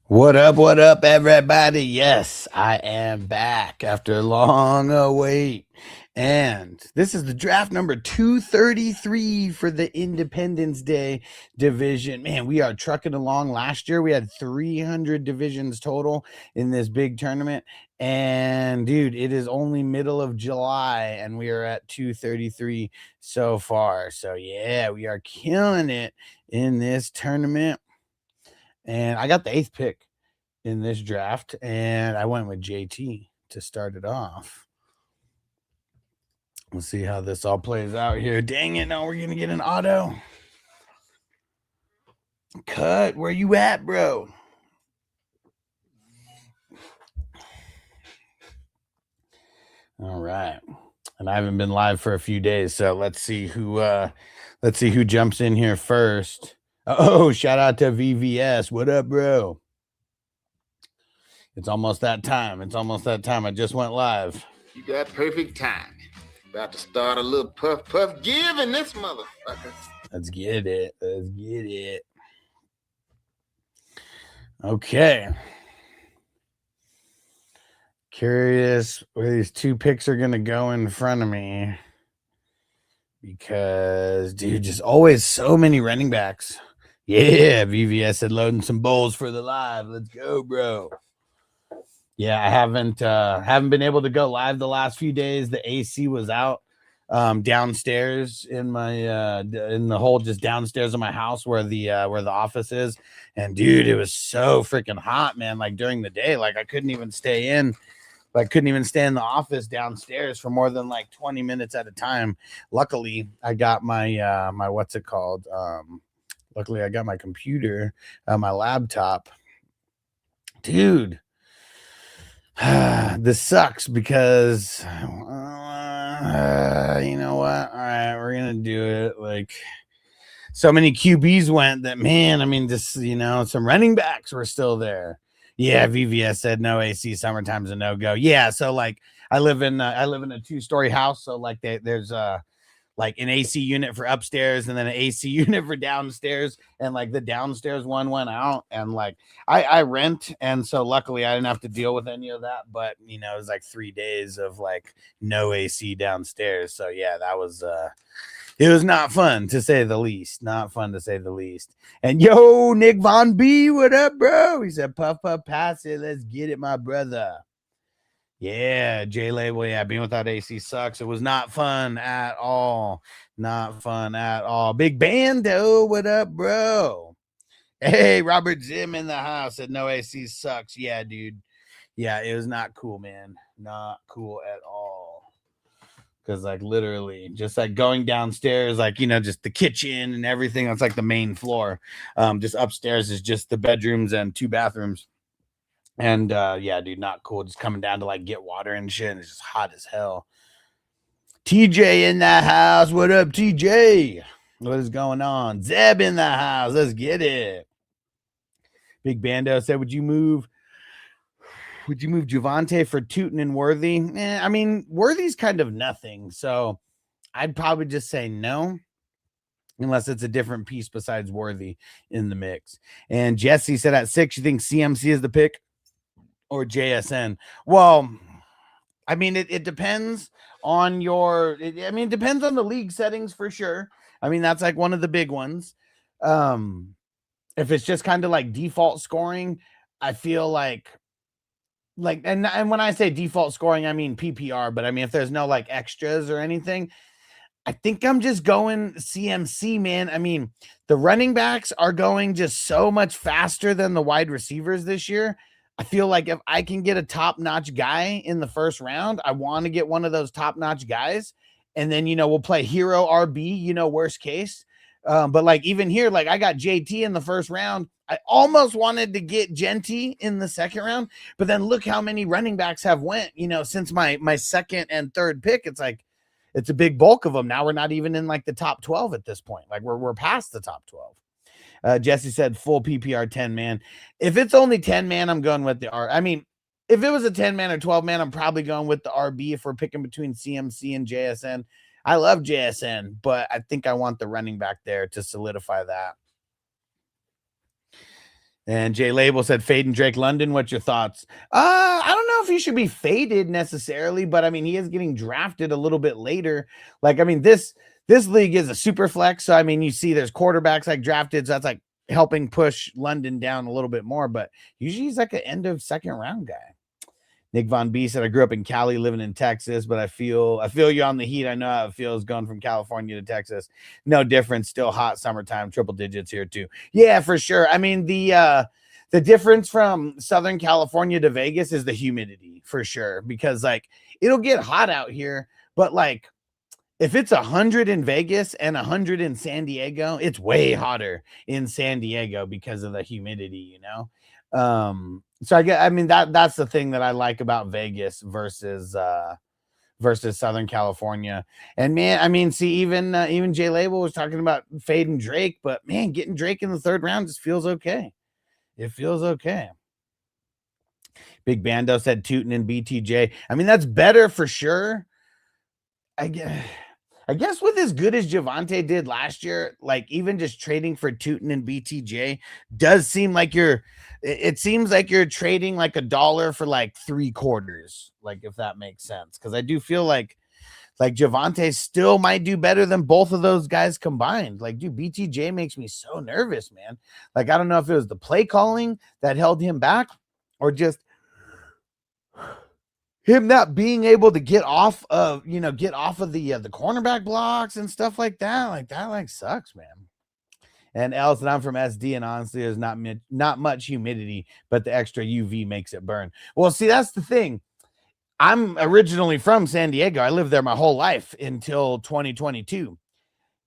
What up, everybody? Yes, I am back after a long wait. And this is the draft number 233 for the Independence Day division. Man, we are trucking along. Last year, we had 300 divisions total in this big tournament. And dude, it is only middle of July, and we are at 233 so far. So, yeah, we are killing it in this tournament. And I got the 8th pick in this draft, and I went with JT to start it off. We'll see how this all plays out here. Dang it, now we're going to get an auto. Cut, where you at, bro? All right. And I haven't been live for a few days, so let's see who jumps in here first. Oh, shout out to VVS. What up, bro? It's almost that time. I just went live. You got perfect time. About to start a little puff give in this motherfucker. Let's get it. Okay. Curious where these two picks are going to go in front of me. Because, dude, just always so many running backs. Yeah, VVS said loading some bowls for the live. Let's go, bro. Yeah, I haven't been able to go live the last few days. The AC was out downstairs in my in the hole just downstairs of my house where the office is. And dude, it was so freaking hot, man. Like during the day, like I couldn't even stay in the office downstairs for more than like 20 minutes at a time. Luckily, I got my my what's it called? Luckily, I got my computer, my laptop. Dude, this sucks because you know what? All right, we're gonna do it. Like so many QBs went that, man. I mean, just some running backs were still there. Yeah, VVS said no AC. Summertime's a no go. Yeah, so like I live in a 2-story house, so like there's like an AC unit for upstairs and then an AC unit for downstairs. And like the downstairs one went out, and like I rent. And so luckily I didn't have to deal with any of that. But, it was like 3 days of like no AC downstairs. So yeah, that was, it was not fun to say the least. And yo, Nick Von B, what up, bro? He said, puff, pass it. Let's get it, my brother. Yeah, J Label. Yeah, being without AC sucks. It was not fun at all. Big Bando, what up, bro? Hey, Robert Zim in the house said no AC sucks. Yeah, dude. Yeah, it was not cool, man. Not cool at all. Because like literally, just like going downstairs, like just the kitchen and everything. That's like the main floor. Just upstairs is just the bedrooms and 2 bathrooms. And yeah, dude, not cool. Just coming down to like get water and shit. And it's just hot as hell. TJ in the house. What up, TJ? What is going on? Zeb in the house. Let's get it. Big Bando said, would you move Javante for Tootin and Worthy? I mean, Worthy's kind of nothing. So I'd probably just say no. Unless it's a different piece besides Worthy in the mix. And Jesse said at 6, you think CMC is the pick? Or JSN? Well, I mean, it depends on it depends on the league settings for sure. I mean, that's like one of the big ones. If it's just kind of like default scoring, I feel like and when I say default scoring, I mean PPR, but I mean, if there's no like extras or anything, I think I'm just going CMC, man. I mean, the running backs are going just so much faster than the wide receivers this year. I feel like if I can get a top-notch guy in the first round, I want to get one of those top-notch guys. And then, we'll play hero RB, worst case. But like even here, like I got JT in the first round. I almost wanted to get Genty in the second round, but then look how many running backs have went, since my second and third pick. It's like, it's a big bulk of them. Now we're not even in like the top 12 at this point. Like we're past the top 12. Jesse said full PPR 10 man. If it's only 10 man, I'm going with the R. I mean, if it was a 10 man or 12 man, I'm probably going with the RB if we're picking between CMC and JSN. I love JSN, but I think I want the running back there to solidify that. And Jay Label said, fade and Drake London. What's your thoughts? I don't know if he should be faded necessarily, but I mean, he is getting drafted a little bit later. Like, I mean, this league is a super flex. So, I mean, you see there's quarterbacks like drafted. So that's like helping push London down a little bit more, but usually he's like an end of second round guy. Nick Von B said, I grew up in Cali, living in Texas, but I feel you on the heat. I know how it feels going from California to Texas. No difference. Still hot summertime, triple digits here too. Yeah, for sure. I mean, the difference from Southern California to Vegas is the humidity for sure, because like it'll get hot out here, but like if it's 100 in Vegas and 100 in San Diego, it's way hotter in San Diego because of the humidity, you know? So I mean, that's the thing that I like about Vegas versus Southern California. And man, I mean, see, even Jay Label was talking about fading Drake, but man, getting Drake in the third round just feels okay. It feels okay. Big Bando said Tootin and BTJ. I mean, that's better for sure. I guess with as good as Javonte did last year, like even just trading for Tootin and BTJ does seem like it seems like you're trading like $1 for like 3 quarters, like if that makes sense. Because I do feel like Javonte still might do better than both of those guys combined. Like, dude, BTJ makes me so nervous, man. Like, I don't know if it was the play calling that held him back or just him not being able to get off of the cornerback blocks and stuff like that. Like, that like sucks, man. And Else, and I'm from SD, and honestly, there's not much humidity, but the extra UV makes it burn. Well, see, that's the thing. I'm originally from San Diego. I lived there my whole life until 2022.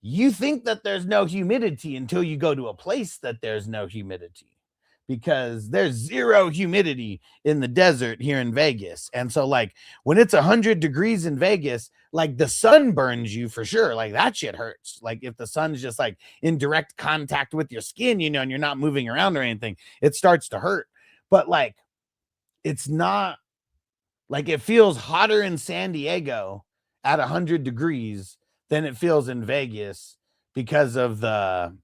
You think that there's no humidity until you go to a place that there's no humidity, because there's 0 humidity in the desert here in Vegas. And so like when it's 100 degrees in Vegas, like the sun burns you for sure. Like that shit hurts. Like if the sun's just like in direct contact with your skin, you know, and you're not moving around or anything, it starts to hurt. But like, it's not like it feels hotter in San Diego at 100 degrees than it feels in Vegas because of the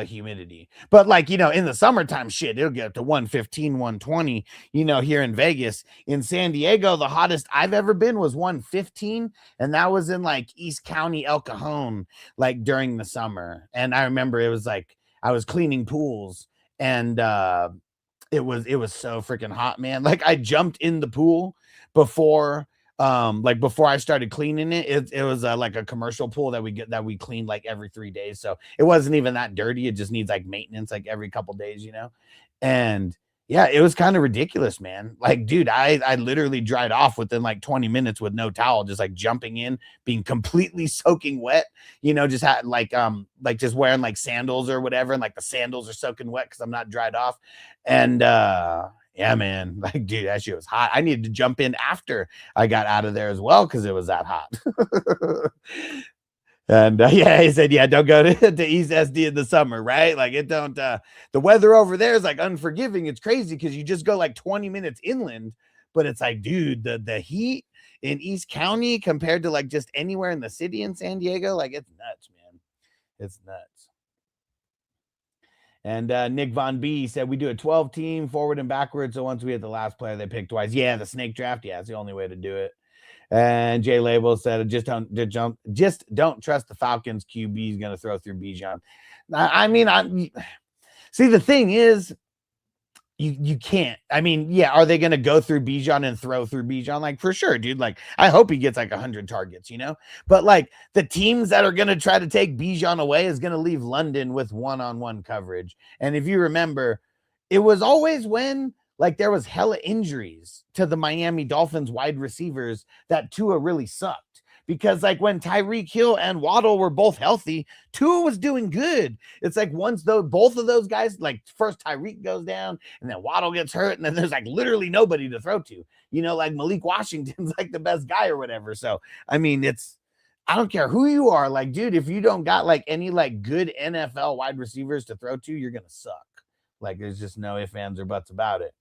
humidity. But like, you know, in the summertime shit, it'll get up to 115, 120, you know, here in Vegas. In San Diego, the hottest I've ever been was 115. And that was in like East County, El Cajon, like during the summer. And I remember it was like, I was cleaning pools and, it was so freaking hot, man. Like I jumped in the pool before I started cleaning it. It was like a commercial pool that we cleaned like every 3 days. So it wasn't even that dirty. It just needs like maintenance like every couple days, you know? And yeah, it was kind of ridiculous, man. Like, dude, I literally dried off within like 20 minutes with no towel, just like jumping in, being completely soaking wet, you know, just had like just wearing like sandals or whatever. And like the sandals are soaking wet because I'm not dried off. And yeah, man, like, dude, that shit was hot. I needed to jump in after I got out of there as well because it was that hot. And yeah, he said, yeah, don't go to East SD in the summer, right? Like it don't, the weather over there is like unforgiving. It's crazy because you just go like 20 minutes inland, but it's like, dude, the heat in East County compared to like just anywhere in the city in San Diego, like it's nuts, man. It's nuts. And Nick Von B said, we do a 12 team forward and backwards. So once we hit the last player, they pick twice. Yeah, the snake draft. Yeah, it's the only way to do it. And Jay Label said, just don't trust the Falcons QB is going to throw through Bijan. I mean, see, the thing is, you can't. I mean, yeah, are they going to go through Bijan and throw through Bijan? Like, for sure, dude. Like, I hope he gets like 100 targets, you know? But like the teams that are going to try to take Bijan away is going to leave London with one-on-one coverage. And if you remember, it was always when like there was hella injuries to the Miami Dolphins wide receivers that Tua really sucked. Because like when Tyreek Hill and Waddle were both healthy, Tua was doing good. It's like once both of those guys, like first Tyreek goes down and then Waddle gets hurt and then there's like literally nobody to throw to. You know, like Malik Washington's like the best guy or whatever. So, I mean, I don't care who you are. Like, dude, if you don't got like any like good NFL wide receivers to throw to, you're going to suck. Like there's just no ifs, ands, or buts about it.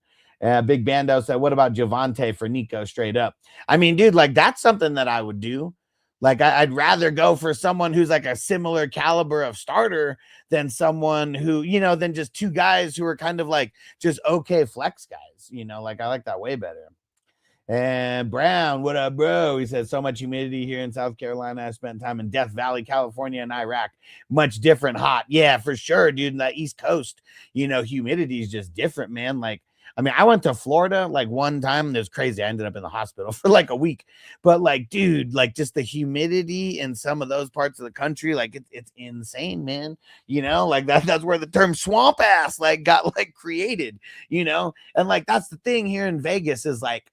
Big Bando said, what about Javonte for Nico straight up? I mean, dude, like that's something that I would do. Like I'd rather go for someone who's like a similar caliber of starter than someone who, than just two guys who are kind of like just okay flex guys. Like I like that way better. And Brown, what up, bro? He says, so much humidity here in South Carolina. I spent time in Death Valley, California, and Iraq. Much different hot. Yeah, for sure, dude. In the East Coast, humidity is just different, man. Like, I mean, I went to Florida like one time. It was crazy. I ended up in the hospital for like a week. But like, dude, like just the humidity in some of those parts of the country, like it's insane, man. Like that's where the term swamp ass like got like created, and like that's the thing here in Vegas is like,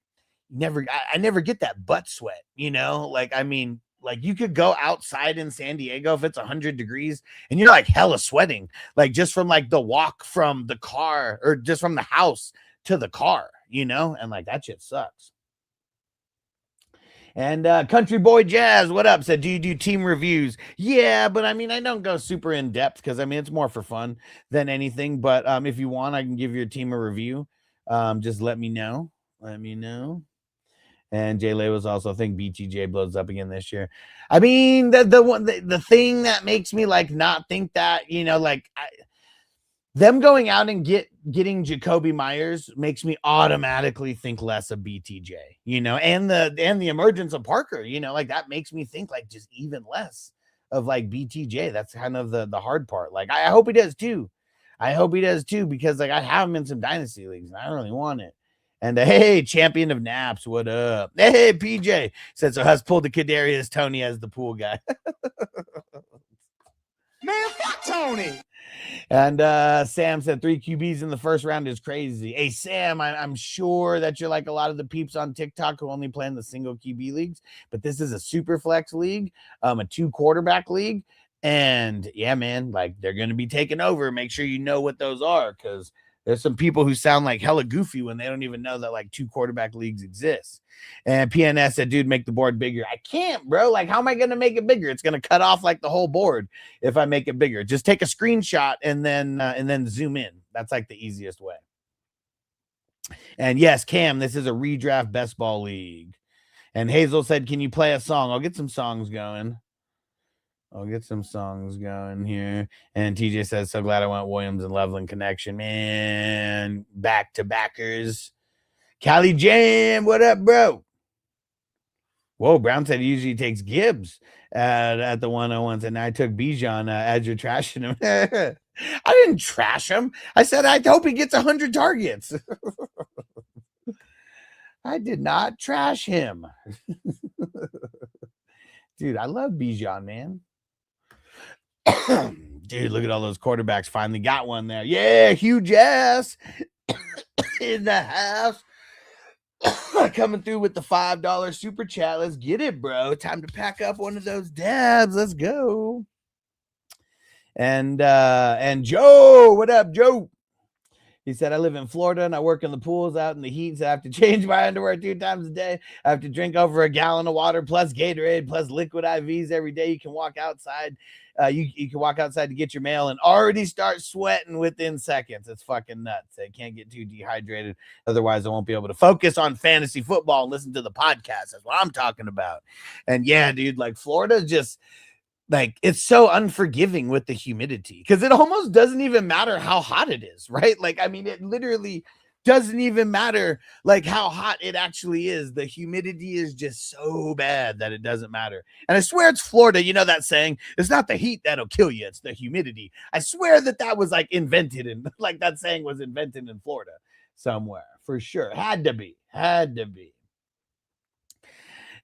I never get that butt sweat, like, I mean, like you could go outside in San Diego if it's 100 degrees and you're like hella sweating, like just from like the walk from the car or just from the house to the car, and like that shit sucks. And Country Boy Jazz, what up? Said, do you do team reviews? Yeah, but I mean, I don't go super in depth because I mean, it's more for fun than anything. But if you want, I can give your team a review. Just let me know. Let me know. And Jay Lay was also, I think BTJ blows up again this year. I mean, the thing that makes me like not think that, like them going out and getting Jacoby Myers makes me automatically think less of BTJ, and the emergence of Parker, like that makes me think like just even less of like BTJ. That's kind of the hard part. Like I hope he does too. Because like I have him in some dynasty leagues and I don't really want it. And hey, champion of naps, what up? Hey, PJ said, so has pulled the Kadarius Tourney as the pool guy. Man, fuck Tourney. And Sam said 3 QBs in the first round is crazy. Hey, Sam, I'm sure that you're like a lot of the peeps on TikTok who only play in the single QB leagues, but this is a super flex league, a 2 quarterback league. And yeah, man, like they're going to be taking over. Make sure you know what those are because there's some people who sound like hella goofy when they don't even know that like 2 quarterback leagues exist. And PNS said, dude, make the board bigger. I can't, bro. Like, how am I going to make it bigger? It's going to cut off like the whole board if I make it bigger. Just take a screenshot and then zoom in. That's like the easiest way. And yes, Cam, this is a redraft best ball league. And Hazel said, can you play a song? I'll get some songs going. Here. And TJ says, so glad I went Williams and Loveland connection. Man, back-to-backers. Cali Jam, what up, bro? Whoa, Brown said he usually takes Gibbs at the 101s, and I took Bijan as you're trashing him. I didn't trash him. I said I hope he gets 100 targets. I did not trash him. Dude, I love Bijan, man. Dude, look at all those quarterbacks. Finally got one there. Yeah, huge ass in the house. Coming through with the $5 super chat. Let's get it, bro. Time to pack up one of those dabs. Let's go. And Joe, what up, Joe? He said, I live in Florida and I work in the pools out in the heat, so I have to change my underwear 2 times a day. I have to drink over a gallon of water plus Gatorade plus liquid IVs every day. You can walk outside. You can walk outside to get your mail and already start sweating within seconds. It's fucking nuts. I can't get too dehydrated. Otherwise, I won't be able to focus on fantasy football and listen to the podcast. That's what I'm talking about. And yeah, dude, like Florida just... like it's so unforgiving with the humidity because it almost doesn't even matter how hot it is, right? Like, I mean, it literally doesn't even matter like how hot it actually is. The humidity is just so bad that it doesn't matter. And I swear it's Florida. You know that saying, it's not the heat that'll kill you, it's the humidity. I swear that was like invented and like that saying was invented in Florida somewhere for sure. Had to be.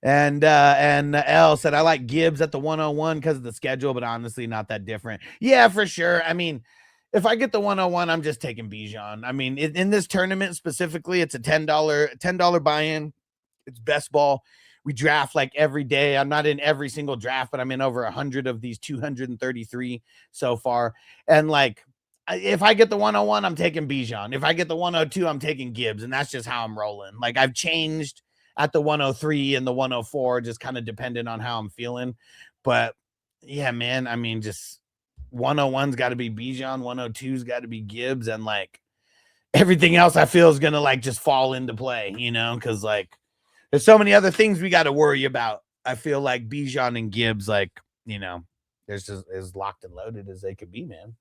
And L said, I like Gibbs at the 101 because of the schedule, but honestly, not that different. Yeah, for sure. I mean, if I get the 101, I'm just taking Bijan. I mean, in this tournament specifically, it's a $10 buy-in. It's best ball. We draft like every day. I'm not in every single draft, but I'm in over 100 of these 233 so far. And like, if I get the 101, I'm taking Bijan. If I get the 102, I'm taking Gibbs. And that's just how I'm rolling. Like I've changed at the 103 and the 104, just kind of dependent on how I'm feeling. But yeah, man, I mean, just 101's got to be Bijan, 102's got to be Gibbs, and like everything else I feel is going to like just fall into play, because like there's so many other things we got to worry about I feel like Bijan and Gibbs, like, you know, there's just as locked and loaded as they could be, man.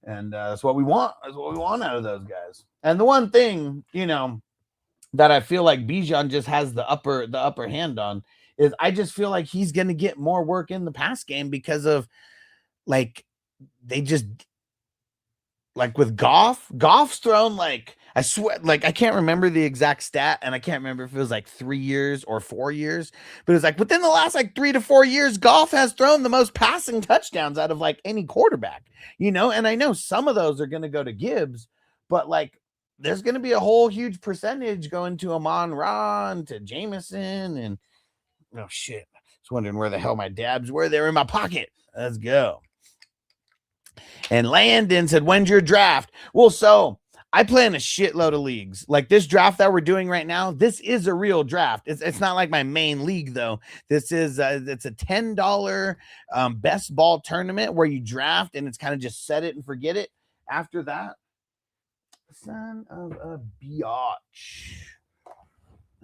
And that's what we want. That's what we want out of those guys. And the one thing, you know, that I feel like Bijan just has the upper hand on is I just feel like he's gonna get more work in the pass game because of like they just like with Goff's thrown like I swear, like I can't remember the exact stat, and I can't remember if it was like 3 years or 4 years, but it's like within the last like 3 to 4 years, Goff has thrown the most passing touchdowns out of like any quarterback, you know. And I know some of those are going to go to Gibbs, but like there's going to be a whole huge percentage going to Amon-Ra and to Jameson, and oh shit, I was wondering where the hell my dabs were. They're in my pocket. Let's go. And Landon said, when's your draft? Well, so I play in a shitload of leagues. Like this draft that we're doing right now, this is a real draft. It's not like my main league, though. This is it's a $10 best ball tournament where you draft, and it's kind of just set it and forget it. After that, son of a biatch.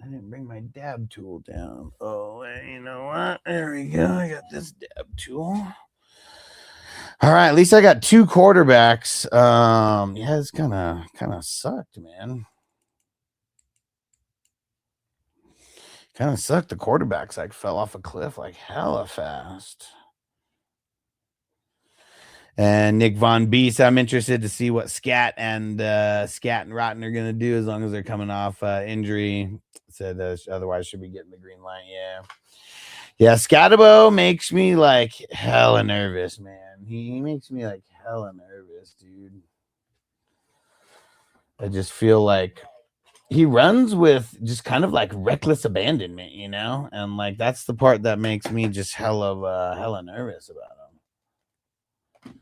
I didn't bring my dab tool down. Oh, you know what? There we go. I got this dab tool. All right, at least I got 2 quarterbacks. Yeah, it's kind of sucked, man. Kind of sucked. The quarterbacks like fell off a cliff like hella fast. And Nick Von Beast, I'm interested to see what Scat and Rotten are gonna do as long as they're coming off injury. Said otherwise should be getting the green light. Yeah, Scatabo makes me like hella nervous, man. He makes me like hella nervous, dude. I just feel like he runs with just kind of like reckless abandonment, you know? And like that's the part that makes me just hella nervous about him.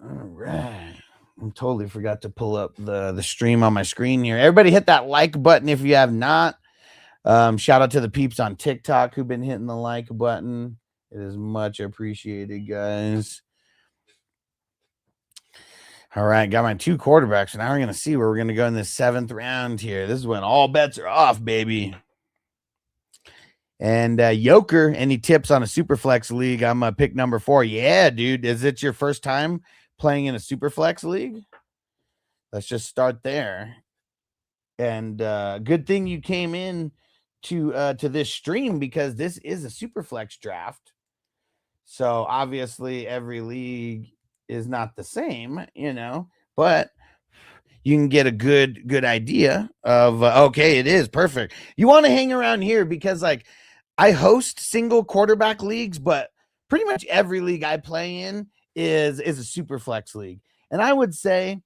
All right. I totally forgot to pull up the stream on my screen here. Everybody hit that like button if you have not. Shout out to the peeps on TikTok who've been hitting the like button. It is much appreciated, guys. All right, got my 2 quarterbacks. Now we're going to see where we're going to go in the 7th round here. This is when all bets are off, baby. And Yoker, any tips on a Superflex league? I'm pick number 4. Yeah, dude. Is it your first time playing in a Superflex league? Let's just start there. And good thing you came in to this stream because this is a Superflex draft. So obviously every league is not the same, you know, but you can get a good idea of okay, it is perfect. You want to hang around here because like I host single quarterback leagues, but pretty much every league I play in is a Superflex league. And I would say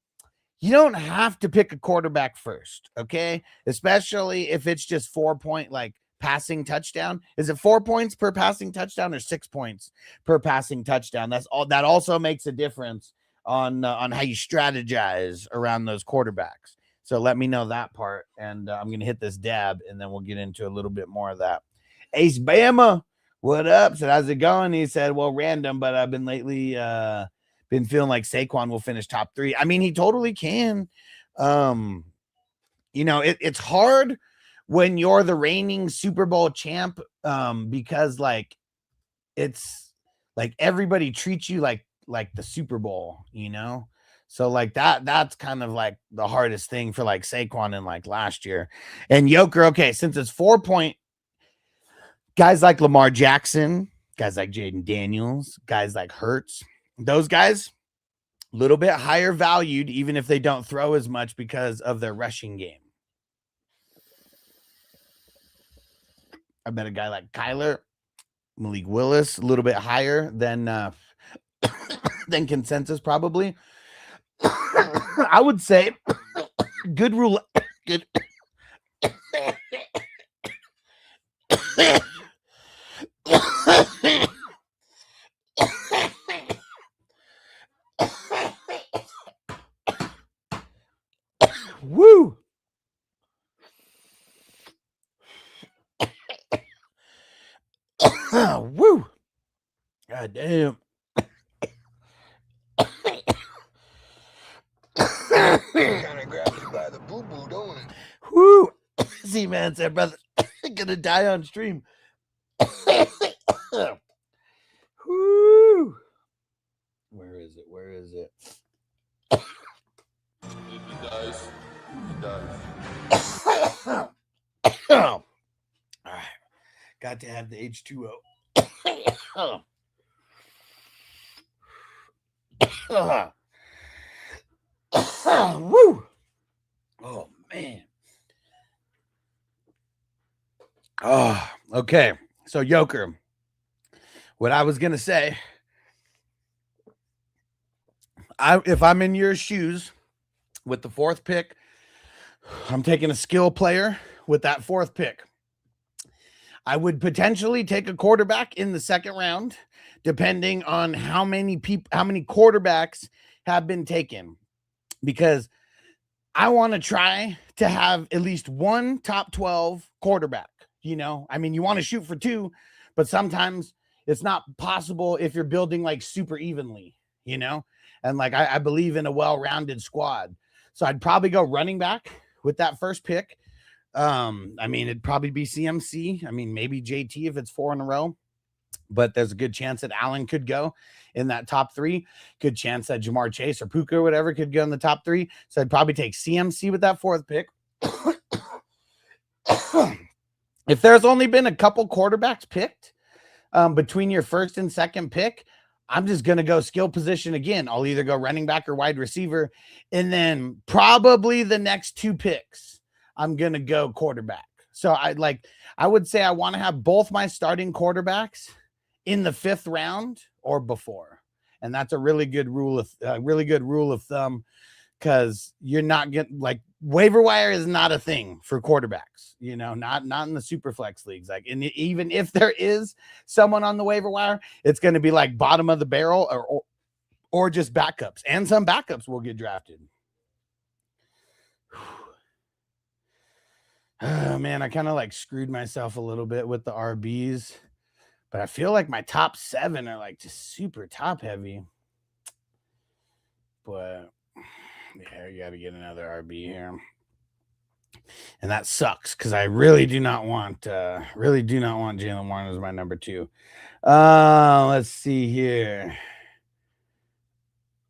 you don't have to pick a quarterback first, okay? Especially if it's just 4-point like passing touchdown. Is it 4 points per passing touchdown or 6 points per passing touchdown? That's all. That also makes a difference on how you strategize around those quarterbacks. So let me know that part, and I'm gonna hit this dab, and then we'll get into a little bit more of that. Ace Bama, what up? Said, how's it going? He said, well, random, but I've been lately been feeling like Saquon will finish top 3. I mean, he totally can. You know, it's hard when you're the reigning Super Bowl champ, because like it's like everybody treats you like the Super Bowl, you know? So like that's kind of like the hardest thing for like Saquon in like last year. And Yoker, okay, since it's 4-point, guys like Lamar Jackson, guys like Jaden Daniels, guys like Hurts, those guys a little bit higher valued, even if they don't throw as much because of their rushing game. I bet a guy like Kyler, Malik Willis, a little bit higher than than consensus probably. I would say good rule. Good. Woo. Woo. God damn. Kind of grabs you by the boo-boo, don't it? Woo. See, man said, brother, gonna die on stream. Woo. Where is it? Where is it? He does. He does. All right. Got to have the H2O. Woo. Oh, man. Oh, okay. So, Joker, what I was going to say, if I'm in your shoes with the fourth pick, I'm taking a skill player with that fourth pick. I would potentially take a quarterback in the second round, depending on how many quarterbacks have been taken, because I want to try to have at least one top 12 quarterback. You know, I mean, you want to shoot for two, but sometimes it's not possible if you're building like super evenly, you know, and like I believe in a well-rounded squad. So I'd probably go running back with that first pick. I mean, it'd probably be CMC. I mean, maybe JT if it's 4 in a row, but there's a good chance that Allen could go in that top 3. Good chance that Jamar Chase or Puka or whatever could go in the top 3. So I'd probably take CMC with that fourth pick. If there's only been a couple quarterbacks picked between your first and second pick, I'm just going to go skill position again. I'll either go running back or wide receiver. And then probably the next 2 picks, I'm going to go quarterback. So I would say I want to have both my starting quarterbacks in the 5th round or before. And that's a really good rule of thumb, because you're not getting, like, waiver wire is not a thing for quarterbacks, you know, not in the super flex leagues. Like, and even if there is someone on the waiver wire, it's going to be like bottom of the barrel or just backups, and some backups will get drafted. Oh man, I kind of like screwed myself a little bit with the RBs, but I feel like my top 7 are like just super top heavy. But yeah, you got to get another RB here. And that sucks, because I really do not want Jalen Warren as my number 2. Let's see here.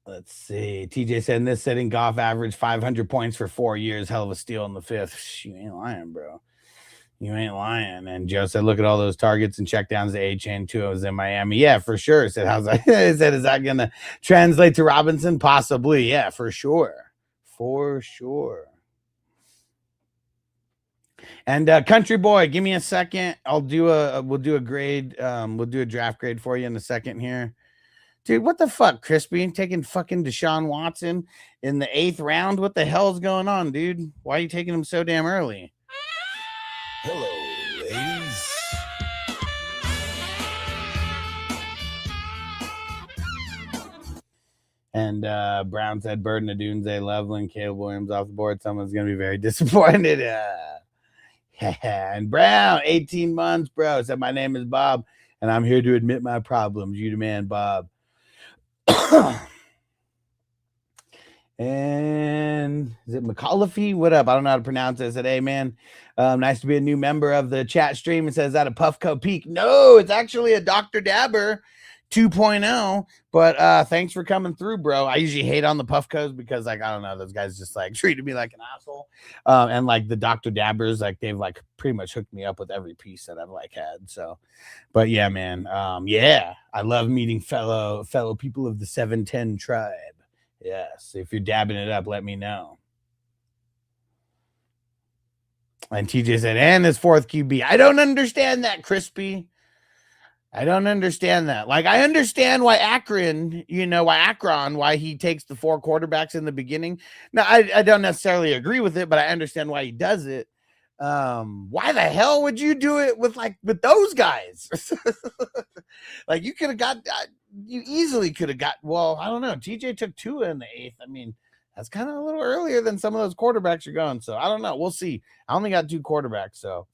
Let's see. TJ said in this setting, Goff averaged 500 points for 4 years. Hell of a steal in the 5th. You ain't lying, bro. You ain't lying. And Joe said, look at all those targets and checkdowns to A-Chain. 2 was in Miami. Yeah, for sure. Said, how's that? Said, is that going to translate to Robinson? Possibly. Yeah, for sure. For sure. And Country Boy, give me a second. We'll do a grade. We'll do a draft grade for you in a second here. Dude, what the fuck, Crispy? Taking fucking Deshaun Watson in the 8th round? What the hell is going on, dude? Why are you taking him so damn early? Hello, ladies. And Brown said, Burden of Dunze, Loveland, Caleb Williams off the board. Someone's going to be very disappointed. And Brown, 18 months, bro, said, my name is Bob, and I'm here to admit my problems. You the man, Bob. And is it McAuliffe? What up? I don't know how to pronounce it. I said, hey, man, nice to be a new member of the chat stream. It says, is that a Puffco Peak? No, it's actually a Dr. Dabber 2.0. But thanks for coming through, bro. I usually hate on the Puffcos because, like, I don't know, those guys just like treated me like an asshole. And like the Dr. Dabbers, like they've like pretty much hooked me up with every piece that I've like had. So, but yeah, man. Yeah, I love meeting fellow people of the 710 tribe. Yes, if you're dabbing it up, let me know. And TJ said, and his 4th QB. I don't understand that, Crispy. I don't understand that. Like, I understand why Akron, why he takes the 4 quarterbacks in the beginning. Now, I don't necessarily agree with it, but I understand why he does it. Why the hell would you do it with those guys? Like, you could have got, you easily could have got, well, I don't know. TJ took 2 in the 8th. I mean, that's kind of a little earlier than some of those quarterbacks are going. So I don't know. We'll see. I only got 2 quarterbacks. So,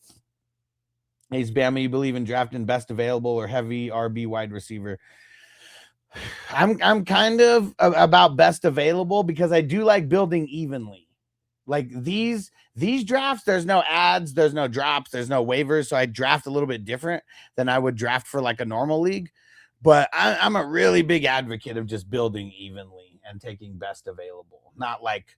hey, Bama, you believe in drafting best available or heavy RB wide receiver? I'm kind of about best available because I do like building evenly. Like these drafts, there's no ads, there's no drops, there's no waivers. So I draft a little bit different than I would draft for like a normal league. But I'm a really big advocate of just building evenly and taking best available. Not like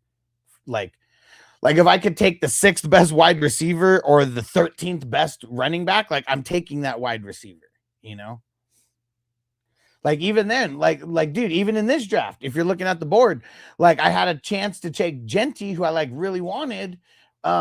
if I could take the 6th best wide receiver or the 13th best running back, like I'm taking that wide receiver, you know? Like even then, like dude, even in this draft, if you're looking at the board, like I had a chance to take Genty, who I like really wanted, but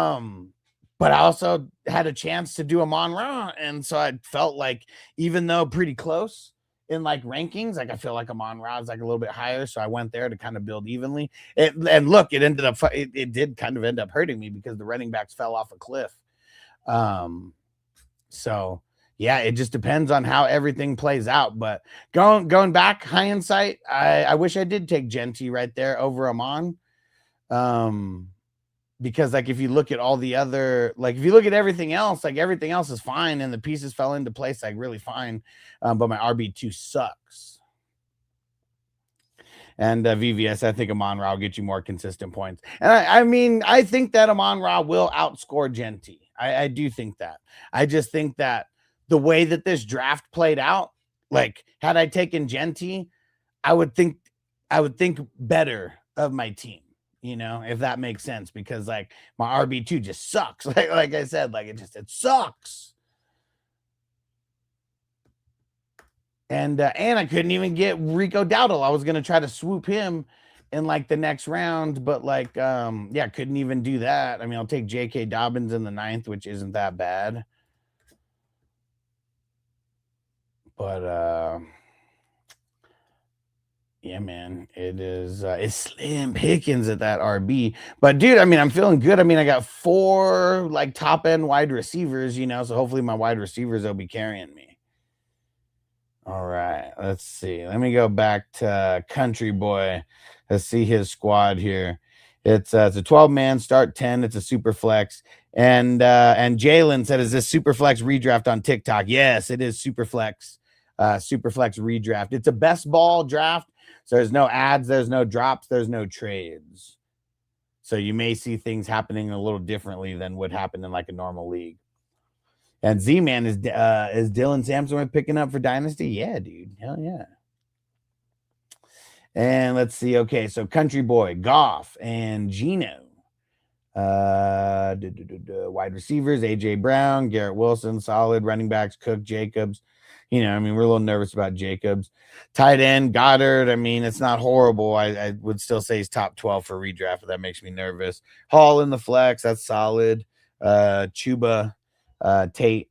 I also had a chance to do Amon-Ra, and so I felt like even though pretty close in like rankings, like I feel like Amon-Ra is like a little bit higher, so I went there to kind of build evenly. And look, it ended up it did kind of end up hurting me because the running backs fell off a cliff. So yeah, it just depends on how everything plays out. But going back, hindsight, I wish I did take Genty right there over Amon. Because like if you look at all the other, like if you look at everything else, like everything else is fine and the pieces fell into place like really fine. But my RB2 sucks. And VVS, I think Amon-Ra will get you more consistent points. And I mean, I think that Amon-Ra will outscore Genty. I do think that. I just think that the way that this draft played out, like had I taken Genty, I would think better of my team, you know, if that makes sense, because like my RB2 just sucks. Like I said, like it sucks. And I couldn't even get Rico Dowdle. I was gonna try to swoop him in like the next round, but like yeah, couldn't even do that. I mean, I'll take J.K. Dobbins in the 9th, which isn't that bad. But yeah, man, it's slim pickings at that RB. But dude, I mean, I'm feeling good. I mean, I got 4 like top end wide receivers, you know, so hopefully my wide receivers will be carrying me. All right, let's see. Let me go back to Country Boy. Let's see his squad here. It's a 12-man start 10. It's a super flex. And Jalen said, "Is this super flex redraft on TikTok?" Yes, it is super flex. Super flex redraft. It's a best ball draft. So there's no ads, there's no drops, there's no trades. So you may see things happening a little differently than would happen in like a normal league. And Z-Man is Dylan Sampson picking up for Dynasty? Yeah, dude. Hell yeah. And let's see. Okay, so Country Boy, Goff, and Gino. Wide receivers, AJ Brown, Garrett Wilson, solid. Running backs, Cook, Jacobs. You know, I mean, we're a little nervous about Jacobs. Tight end, Goddard. I mean, it's not horrible. I would still say he's top 12 for redraft, but that makes me nervous. Hall in the flex, that's solid. Chuba, Tate.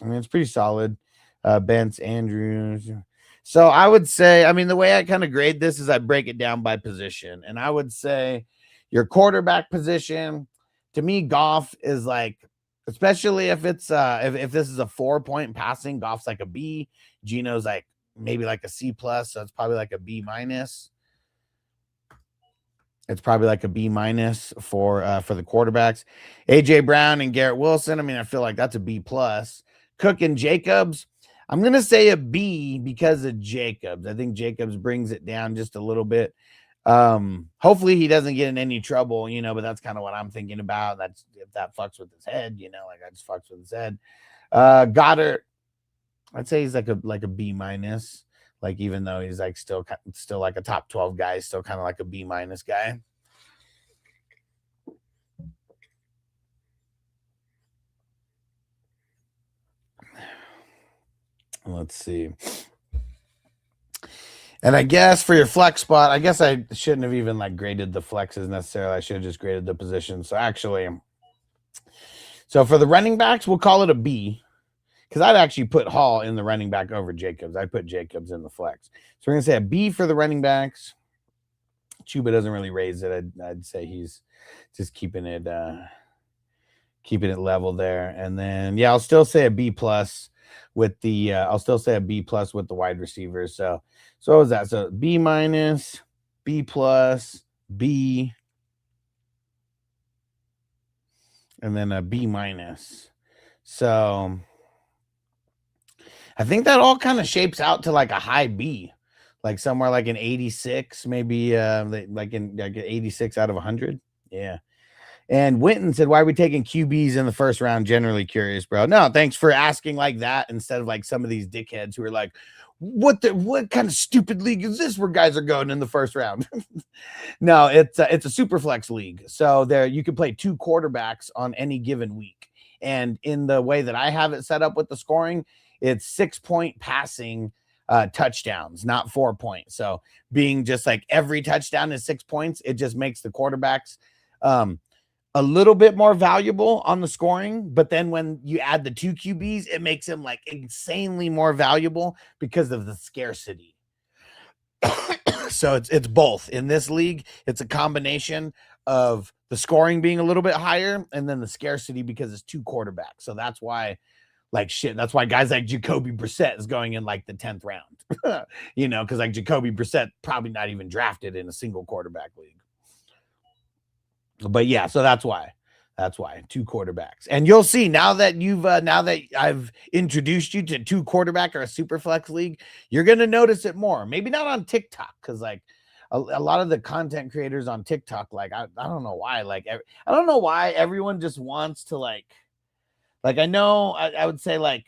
I mean, it's pretty solid. Bence, Andrews. So I would say, I mean, the way I kind of grade this is I break it down by position. And I would say your quarterback position, to me, Goff is like, especially if it's if this is a 4-point passing, Goff's like a B. Gino's like maybe like a C+, so it's probably like a B-. It's probably like a B- for the quarterbacks. AJ Brown and Garrett Wilson, I mean, I feel like that's a B+. Cook and Jacobs, I'm gonna say a B because of Jacobs. I think Jacobs brings it down just a little bit. Hopefully he doesn't get in any trouble, you know, but that's kind of what I'm thinking about. That's if that fucks with his head, you know, like I just fucks with his head. Goddard, I'd say he's like a B-. Like even though he's like still like a top 12 guy, still kind of like a B- guy. Let's see. And I guess for your flex spot, I guess I shouldn't have even like graded the flexes necessarily. I should have just graded the position. So actually, so for the running backs, we'll call it a B. Because I'd actually put Hall in the running back over Jacobs. I'd put Jacobs in the flex. So we're going to say a B for the running backs. Chuba doesn't really raise it. I'd say he's just keeping it level there. And then, yeah, I'll still say a B+ with the with the wide receivers. So what was that? So B-, B+, B, and then a B-. So I think that all kind of shapes out to like a high B, like somewhere like an 86, maybe like an 86 out of 100. Yeah. And Winton said, why are we taking QBs in the first round? Generally curious, bro. No, thanks for asking like that instead of like some of these dickheads who are like, what kind of stupid league is this where guys are going in the first round? No, it's a super flex league. So there you can play 2 quarterbacks on any given week. And in the way that I have it set up with the scoring, it's 6-point passing touchdowns, not 4 points. So being just like every touchdown is 6 points, it just makes the quarterbacks a little bit more valuable on the scoring, but then when you add the 2 QBs, it makes him like insanely more valuable because of the scarcity. So it's both. In this league, it's a combination of the scoring being a little bit higher and then the scarcity because it's 2 quarterbacks. So that's why that's why guys like Jacoby Brissett is going in like the 10th round. Because like Jacoby Brissett probably not even drafted in a single quarterback league. But yeah, so that's why 2 quarterbacks. And you'll see now that I've introduced you to 2 quarterback or a super flex league, you're going to notice it more. Maybe not on TikTok. Cause like a lot of the content creators on TikTok, like, I don't know why, like, I don't know why everyone just wants to like, I know I would say like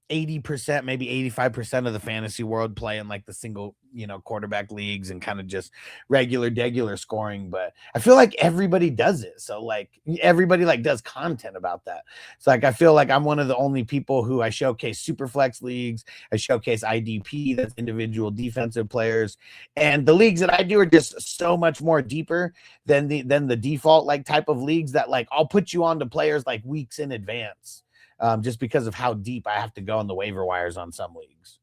80%, maybe 85% of the fantasy world play in like the single, quarterback leagues and kind of just regular scoring. But I feel like everybody does it. So like everybody like does content about that. So like, I feel like I'm one of the only people who I showcase super flex leagues. I showcase IDP, that's individual defensive players. And the leagues that I do are just so much more deeper than the default like type of leagues that like I'll put you on to players like weeks in advance. Just because of how deep I have to go on the waiver wires on some leagues.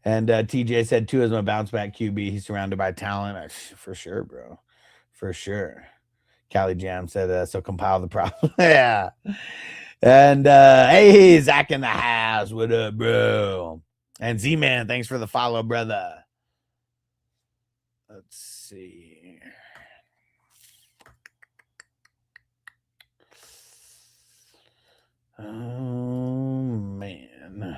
And TJ said, Tua is a bounce back QB. He's surrounded by talent. For sure, bro. For sure. Cali Jam said, so compile the problem. Yeah. And hey, Zach in the house. What up, bro? And Z-Man, thanks for the follow, brother. Let's see. Oh, man.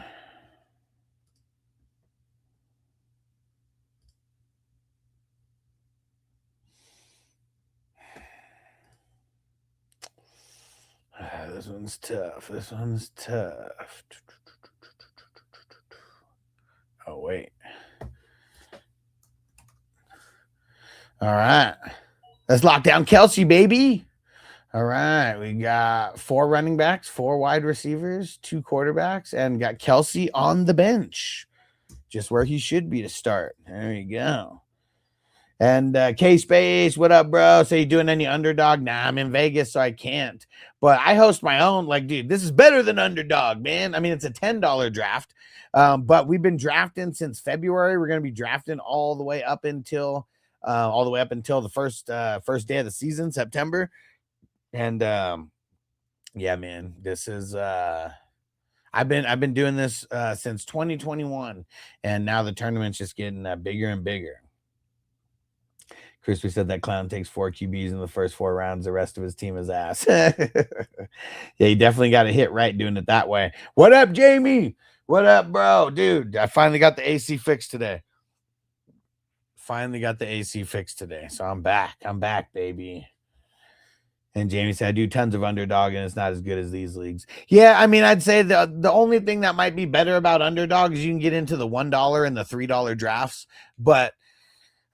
This one's tough. Oh, wait. All right. Let's lock down Kelsey, baby. All right, we got 4 running backs, 4 wide receivers, 2 quarterbacks, and got Kelsey on the bench, just where he should be to start. There you go. And K-Space, what up, bro? So you doing any underdog? Nah, I'm in Vegas, so I can't. But I host my own. Like, dude, this is better than underdog, man. I mean, it's a $10 draft, but we've been drafting since February. We're going to be drafting all the way up until the first day of the season, September. And yeah, man, this is I've been doing this since 2021, and now the tournament's just getting bigger and bigger. Crispy said that clown takes 4 QBs in the first 4 rounds. The rest of his team is ass. Yeah, you definitely got to hit right doing it that way. What up, Jamie? What up, bro? Dude, I finally got the AC fixed today. So I'm back, baby. And Jamie said, I do tons of underdog, and it's not as good as these leagues. Yeah, I mean, I'd say the only thing that might be better about underdog is you can get into the $1 and the $3 drafts. But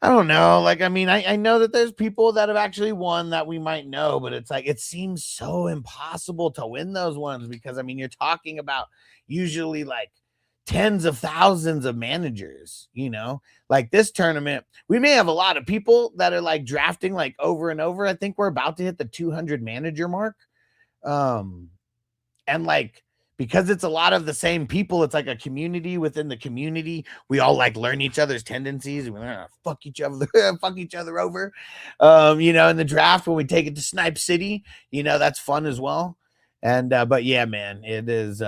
I don't know. Like, I mean, I know that there's people that have actually won that we might know, but it's like it seems so impossible to win those ones because, I mean, you're talking about usually like tens of thousands of managers, like this tournament, we may have a lot of people that are like drafting like over and over. I think we're about to hit the 200 manager mark. And like, because it's a lot of the same people, it's like a community within the community. We all like learn each other's tendencies and we learn how to fuck each other over. In the draft, when we take it to Snipe City, that's fun as well. And, but yeah, man, it is,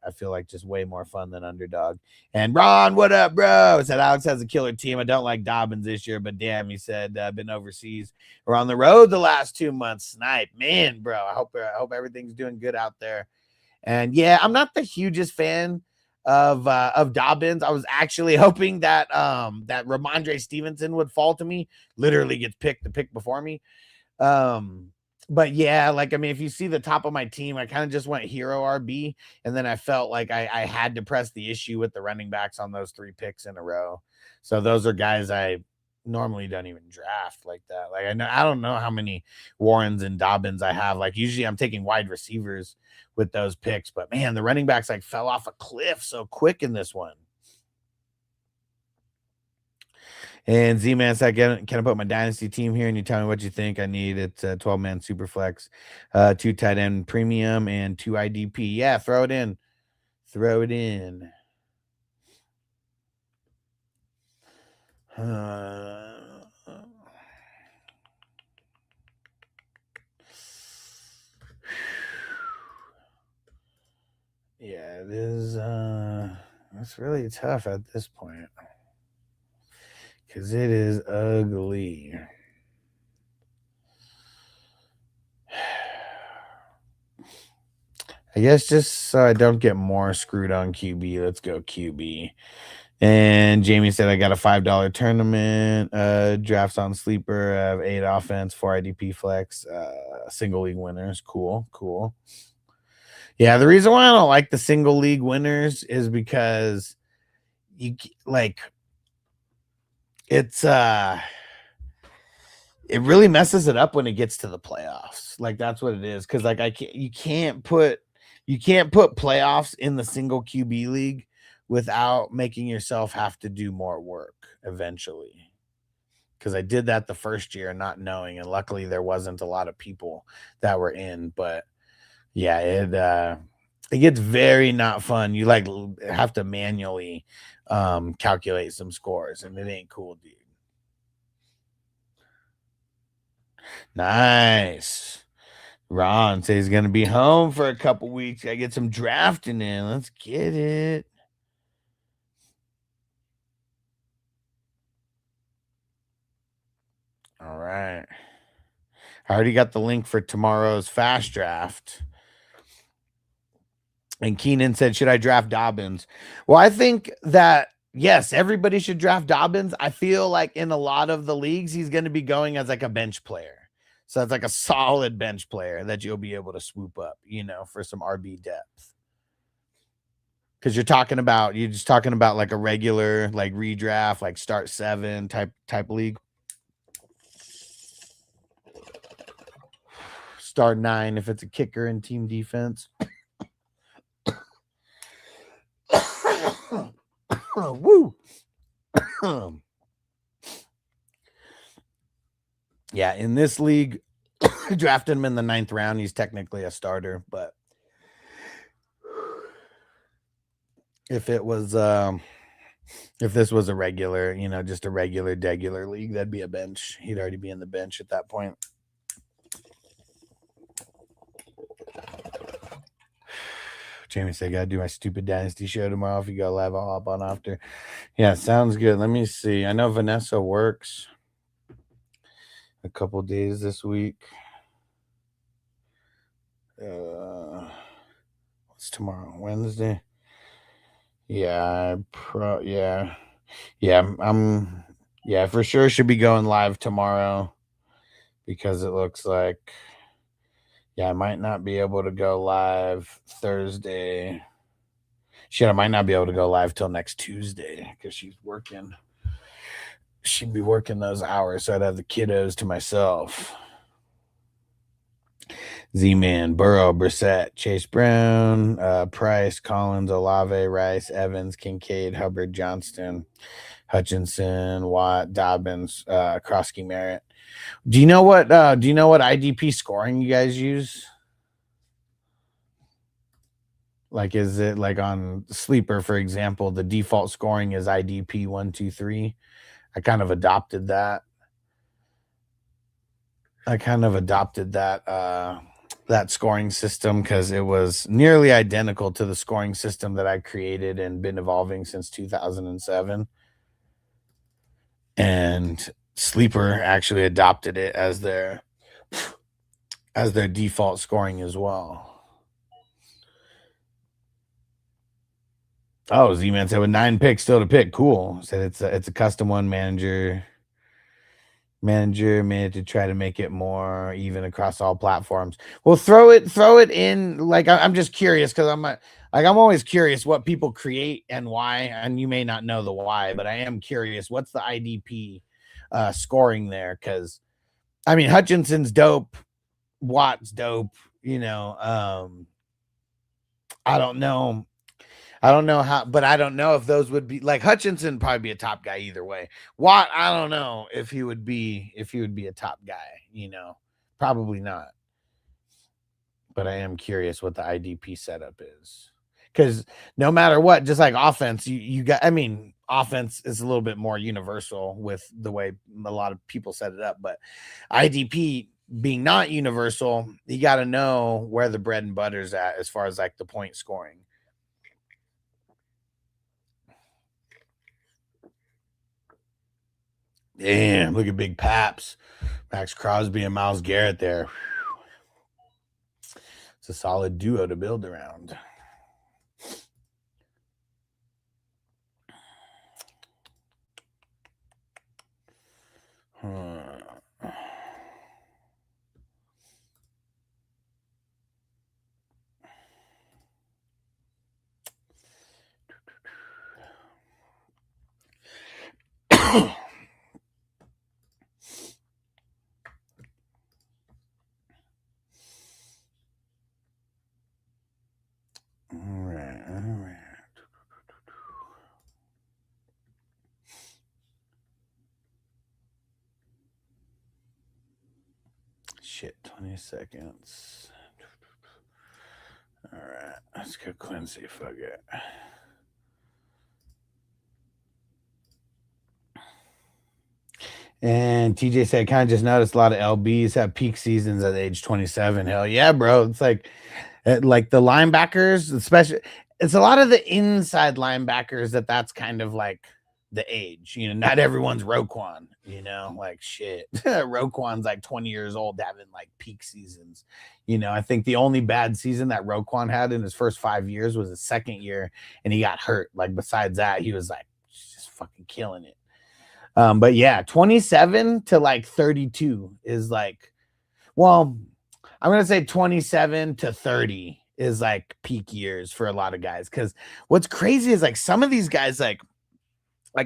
I feel like just way more fun than underdog. And Ron, what up, bro? Said Alex has a killer team. I don't like Dobbins this year, but damn, he said been overseas or on the road the last 2 months. Snipe, man, bro. I hope everything's doing good out there. And yeah, I'm not the hugest fan of Dobbins. I was actually hoping that that Ramondre Stevenson would fall to me. Literally gets picked the pick before me. But yeah, like I mean, if you see the top of my team, I kind of just went hero RB, and then I felt like I had to press the issue with the running backs on those 3 picks in a row. So those are guys I normally don't even draft like that. Like I don't know how many Warrens and Dobbins I have. Like usually I'm taking wide receivers with those picks, but man, the running backs like fell off a cliff so quick in this one. And Z-Man said, can I put my dynasty team here? And you tell me what you think. I need it 12-man super flex, 2 tight end premium, and 2 IDP. Yeah, throw it in. Throw it in. Yeah, it is. It's really tough at this point because it is ugly. I guess just so I don't get more screwed on QB, let's go QB. And Jamie said, I got a $5 tournament, drafts on sleeper. I have 8 offense, 4 IDP flex, single league winners. Cool. Yeah, the reason why I don't like the single league winners is because you like it's it really messes it up when it gets to the playoffs. Like that's what it is. Cause like you can't put playoffs in the single QB league without making yourself have to do more work eventually. Because I did that the first year not knowing, and luckily there wasn't a lot of people that were in. But yeah, it gets very not fun. You like have to manually calculate some scores, and it ain't cool, dude. Nice. Ron says he's gonna be home for a couple weeks. I get some drafting in. Let's get it. All right. I already got the link for tomorrow's fast draft. And Keenan said, should I draft Dobbins? Well, I think that, yes, everybody should draft Dobbins. I feel like in a lot of the leagues, he's going to be going as like a bench player. So it's like a solid bench player that you'll be able to swoop up, for some RB depth. Because you're just talking about like a regular, like redraft, like start 7 type league. Start 9 if it's a kicker and team defense. Woo. Yeah, in this league, drafted him in the 9th round. He's technically a starter, but if this was a regular, just a regular league, that'd be a bench. He'd already be in the bench at that point. Jamie said, I gotta do my stupid dynasty show tomorrow. If you go live, I'll hop on after. Yeah, sounds good. Let me see. I know Vanessa works a couple days this week. What's tomorrow? Wednesday? Yeah, I'm for sure should be going live tomorrow because it looks like I might not be able to go live Thursday. Shit, I might not be able to go live till next Tuesday because she's working. She'd be working those hours, so I'd have the kiddos to myself. Z-Man, Burrow, Brissett, Chase Brown, Price, Collins, Olave, Rice, Evans, Kincaid, Hubbard, Johnston, Hutchinson, Watt, Dobbins, Krosky, Merritt. Do you know what IDP scoring you guys use? Like, is it like on Sleeper, for example, the default scoring is IDP 1, 2, 3? I kind of adopted that. That scoring system because it was nearly identical to the scoring system that I created and been evolving since 2007. And Sleeper actually adopted it as their default scoring as well. Oh, Z-Man said with 9 picks still to pick. Cool. Said it's a custom one manager made to try to make it more even across all platforms. Well, throw it in. Like I'm just curious because I'm always curious what people create and why. And you may not know the why, but I am curious. What's the IDP scoring there? Because I mean Hutchinson's dope, Watt's dope. I don't know. I don't know how, but I don't know if those would be like Hutchinson probably be a top guy either way. Watt, I don't know if he would be a top guy, probably not. But I am curious what the IDP setup is. Because no matter what, just like offense, you got, I mean, offense is a little bit more universal with the way a lot of people set it up, but IDP being not universal, you got to know where the bread and butter's at as far as like the point scoring. Damn, look at Big Paps. Max Crosby and Myles Garrett there. It's a solid duo to build around. All right. Shit, 20 seconds. All right, let's go Quincy. Fuck it. And TJ said, kind of just noticed a lot of LBs have peak seasons at age 27. Hell yeah, bro. It's like the linebackers, especially, it's a lot of the inside linebackers that's kind of like the age. Not everyone's Roquan, like shit. Roquan's like 20 years old having like peak seasons. I think the only bad season that Roquan had in his first 5 years was his second year, and he got hurt. Like besides that, he was like just fucking killing it. But yeah, 27 to like 32 is like, well, I'm going to say 27 to 30 is like peak years for a lot of guys. Cause what's crazy is like some of these guys, like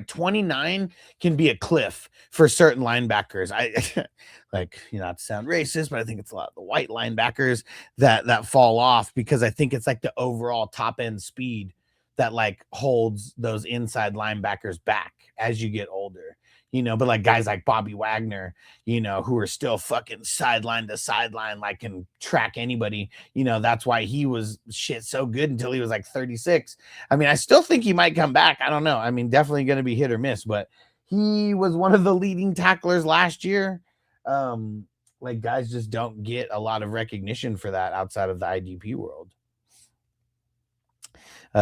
29 can be a cliff for certain linebackers. I like, not to sound racist, but I think it's a lot of the white linebackers that fall off because I think it's like the overall top end speed that like holds those inside linebackers back as you get older, but like guys like Bobby Wagner, who are still fucking sideline to sideline, like can track anybody, that's why he was shit so good until he was like 36. I mean, I still think he might come back. I don't know. I mean, definitely going to be hit or miss, but he was one of the leading tacklers last year. Like guys just don't get a lot of recognition for that outside of the IDP world.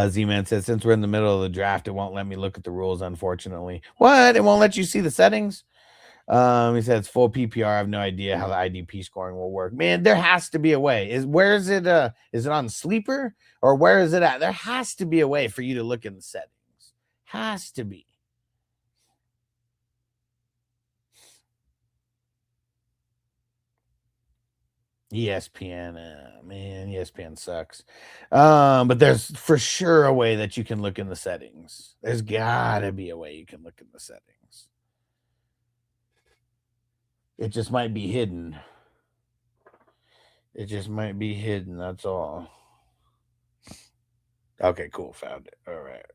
Z-Man says, since we're in the middle of the draft, it won't let me look at the rules, unfortunately. What? It won't let you see the settings? He said it's full PPR. I have no idea how the IDP scoring will work. Man, there has to be a way. Is it on Sleeper or where is it at? There has to be a way for you to look in the settings. Has to be. ESPN, man, ESPN sucks. But there's for sure a way that you can look in the settings. There's gotta be a way you can look in the settings. It just might be hidden. It just might be hidden. That's all. Okay, cool. Found it. All right.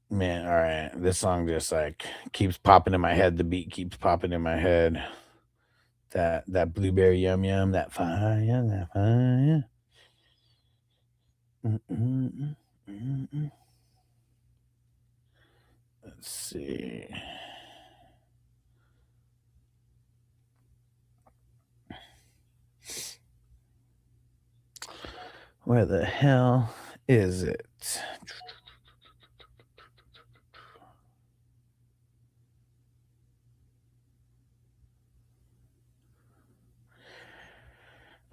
Man, all right. This song just like keeps popping in my head. The beat keeps popping in my head. That blueberry yum yum, that fire. Let's see. Where the hell is it?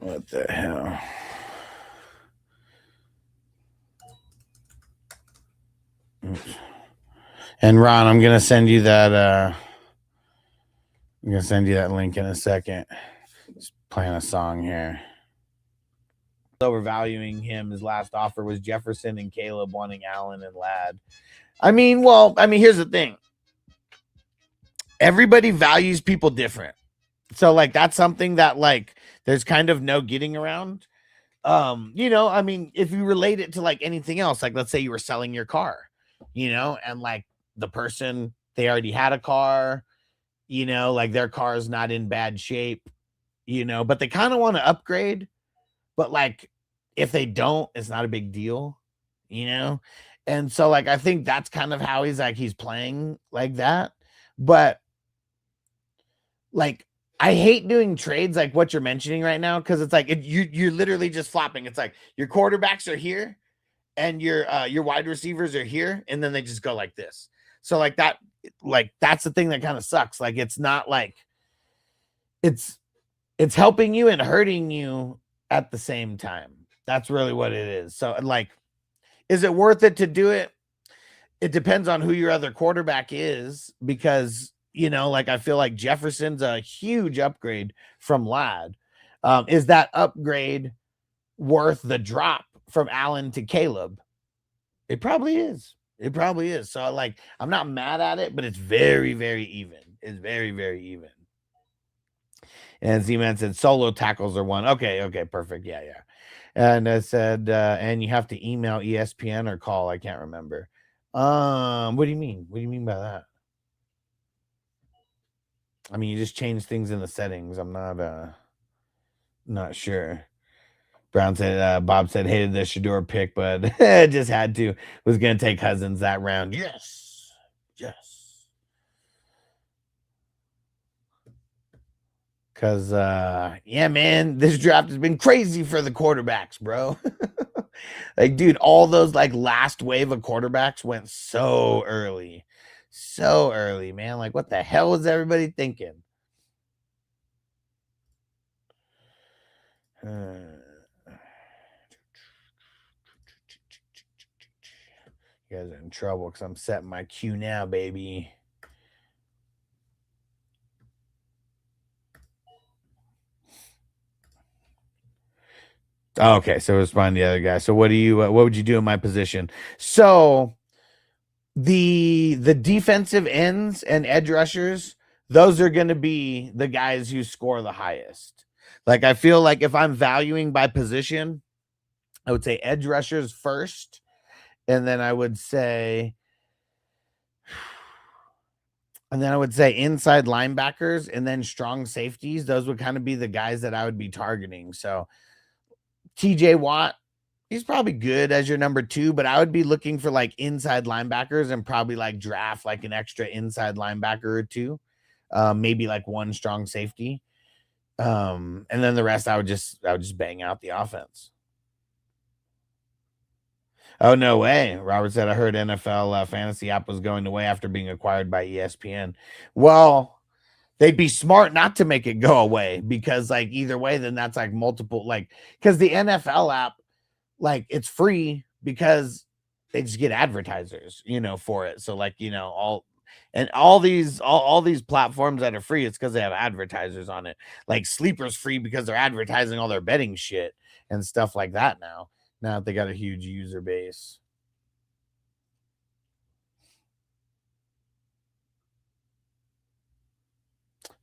What the hell? And Ron, I'm gonna send you that. I'm gonna send you that link in a second. Just playing a song here. Overvaluing him. His last offer was Jefferson and Caleb wanting Allen and Ladd. I mean, here's the thing. Everybody values people different. So like that's something that like there's kind of no getting around. I mean, if you relate it to like anything else, like let's say you were selling your car, and like the person, they already had a car, like their car is not in bad shape, but they kind of want to upgrade. But like if they don't, it's not a big deal, And so like I think that's kind of how he's playing like that. But like I hate doing trades like what you're mentioning right now, because it's like you're literally just flopping. It's like your quarterbacks are here and your wide receivers are here, and then they just go like this. So like that's the thing that kind of sucks. Like it's not like it's helping you and hurting you at the same time. That's really what it is. So like, is it worth it to do it? It depends on who your other quarterback is, because like I feel like Jefferson's a huge upgrade from Ladd. Is that upgrade worth the drop from Allen to Caleb? It probably is. It probably is. So like I'm not mad at it, but it's very, very even. It's very, very even. And Z-Man said solo tackles are one. Okay, perfect. Yeah. And I said, and you have to email ESPN or call. I can't remember. What do you mean? What do you mean by that? I mean, you just change things in the settings. I'm not sure. Brown said, Bob said, hated the Shador pick, but just had to. Was going to take Cousins that round. Yes. Because, yeah, man, this draft has been crazy for the quarterbacks, bro. Like, dude, all those, like, last wave of quarterbacks went so early. So early, man. Like, what the hell was everybody thinking? You guys are in trouble because I'm setting my queue now, baby. Okay, so respond to the other guy. So what would you do in my position? So the defensive ends and edge rushers, those are going to be the guys who score the highest. Like I feel like if I'm valuing by position, I would say edge rushers first, and then I would say inside linebackers, and then strong safeties. Those would kind of be the guys that I would be targeting. So TJ Watt, he's probably good as your number 2, but I would be looking for like inside linebackers and probably like draft like an extra inside linebacker or 2, maybe like one strong safety. And then the rest I would just bang out the offense. Oh, no way. Robert said, I heard NFL fantasy app was going away after being acquired by ESPN. Well, they'd be smart not to make it go away, because like either way, then that's like multiple, like, because the NFL app, like it's free because they just get advertisers, for it. So like, all these platforms that are free, it's because they have advertisers on it. Like Sleeper's free because they're advertising all their betting shit and stuff like that now. Now they got a huge user base.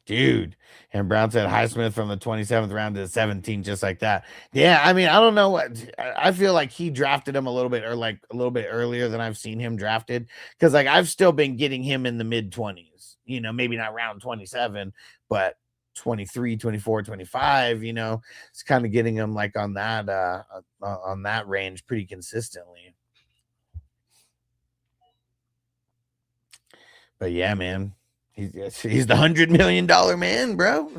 Dude. And Brown said Highsmith from the 27th round to the 17th, just like that. Yeah, I mean, I don't know what I feel like he drafted him a little bit earlier than I've seen him drafted, because like I've still been getting him in the mid-20s, maybe not round 27, but 23, 24, 25, it's kind of getting him like on that range pretty consistently. But yeah, man. He's the $100 million man, bro.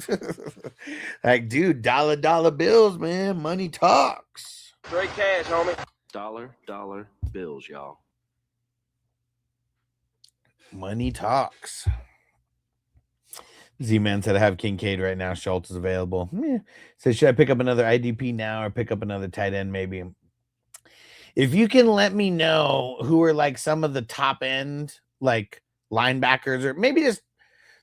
Like, dude, dollar bills, man. Money talks. Straight cash, homie. Dollar bills, y'all. Money talks. Z-Man said I have Kincaid right now. Schultz is available. So should I pick up another IDP now or pick up another tight end maybe? If you can let me know who are like some of the top end like linebackers, or maybe just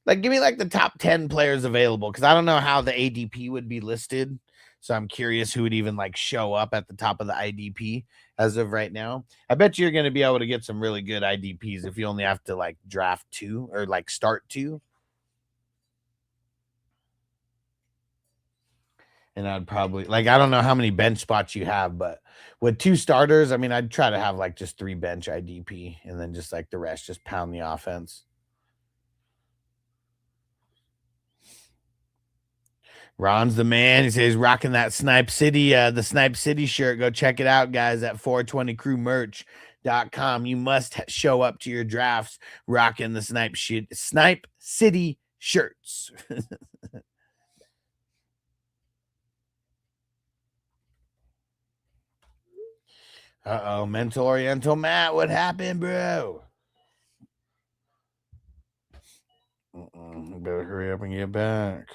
like give me like the top 10 players available, because I don't know how the ADP would be listed. So I'm curious who would even like show up at the top of the IDP as of right now. I bet you're going to be able to get some really good IDPs if you only have to like draft 2 or like start 2. And I'd probably like, I don't know how many bench spots you have, but with 2 starters, I mean, I'd try to have like just 3 bench IDP and then just like the rest, just pound the offense. Ron's the man. He says rocking that Snipe City, the Snipe City shirt. Go check it out, guys, at 420crewmerch.com. You must show up to your drafts rocking the Snipe City shirts. Uh-oh, Mental Oriental Matt, what happened, bro? Better hurry up and get back.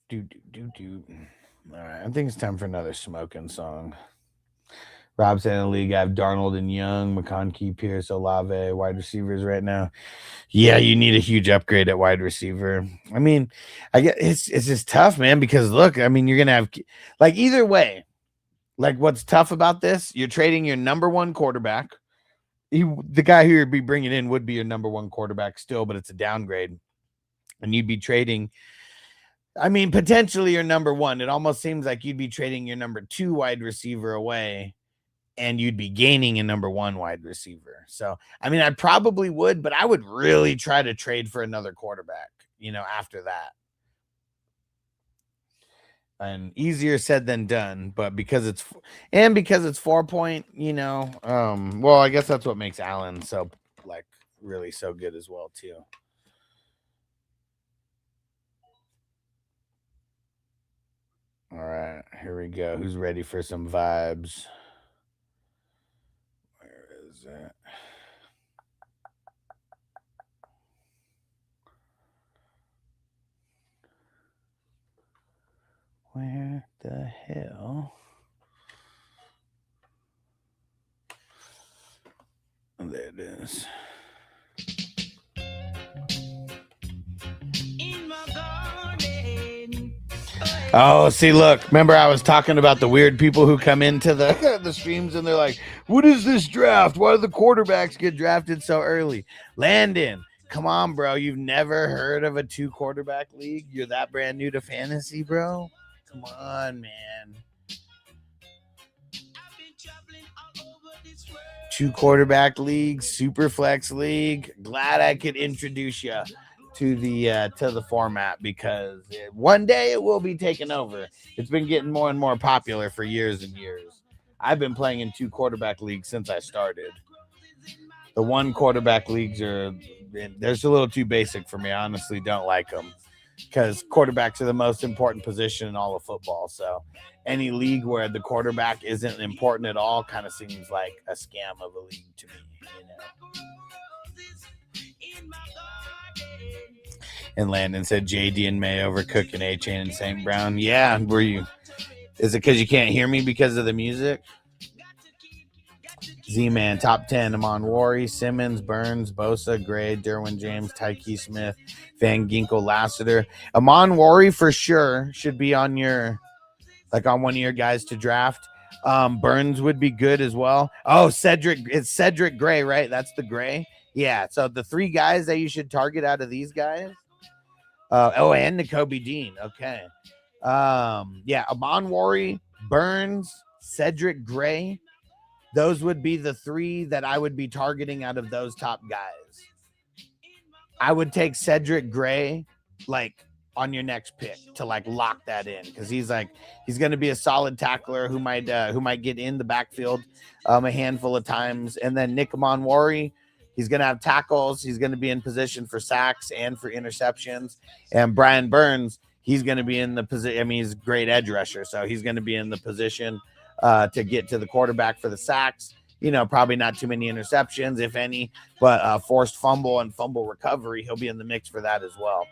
Do. All right, I think it's time for another smoking song. Rob said in the league, I have Darnold and Young, McConkey, Pierce, Olave, wide receivers right now. Yeah, you need a huge upgrade at wide receiver. I mean, I get it's just tough, man, because look, I mean, you're gonna have like either way. Like, what's tough about this? You're trading your number 1 quarterback. The guy who you'd be bringing in would be your number 1 quarterback still, but it's a downgrade, and you'd be trading. I mean, potentially your number 1. It almost seems like you'd be trading your number 2 wide receiver away, and you'd be gaining a number 1 wide receiver. So, I mean, I probably would, but I would really try to trade for another quarterback, after that. And easier said than done, but because it's 4 point, well, I guess that's what makes Allen so like really so good as well too. All right, here we go. Who's ready for some vibes? Where is it? Where the hell? Oh, there it is. Oh, see, look, remember I was talking about the weird people who come into the streams and they're like, what is this draft? Why do the quarterbacks get drafted so early? Landon, come on, bro. You've never heard of a 2 quarterback league? You're that brand new to fantasy, bro? Come on, man. 2 quarterback league, super flex league. Glad I could introduce you to the format, because one day it will be taken over. It's been getting more and more popular for years and years. I've been playing in 2 quarterback leagues since I started. The 1 quarterback leagues they're a little too basic for me. I honestly don't like them, because quarterbacks are the most important position in all of football. So any league where the quarterback isn't important at all kind of seems like a scam of a league to me, And Landon said JD and May over Cook and A-Chain and St. Brown. Yeah, were you? Is it because you can't hear me because of the music? Z-Man, top 10. Amon Wari, Simmons, Burns, Bosa, Gray, Derwin James, Tyke Smith, Van Ginkel, Lassiter. Amon Wari for sure should be on your, like on one of your guys to draft. Burns would be good as well. Oh, it's Cedric Gray, right? That's the Gray. Yeah, so the 3 guys that you should target out of these guys. And Nakobe Dean. Okay. Yeah, Amon Wari, Burns, Cedric Gray. Those would be the 3 that I would be targeting out of those top guys. I would take Cedric Gray like on your next pick to like lock that in, because he's going to be a solid tackler who might get in the backfield a handful of times. And then Nick Monwari, he's going to have tackles. He's going to be in position for sacks and for interceptions. And Brian Burns, he's going to be in the position. I mean, he's a great edge rusher, so he's going to be in the position to get to the quarterback for the sacks. Probably not too many interceptions, if any, but forced fumble and fumble recovery, he'll be in the mix for that as well.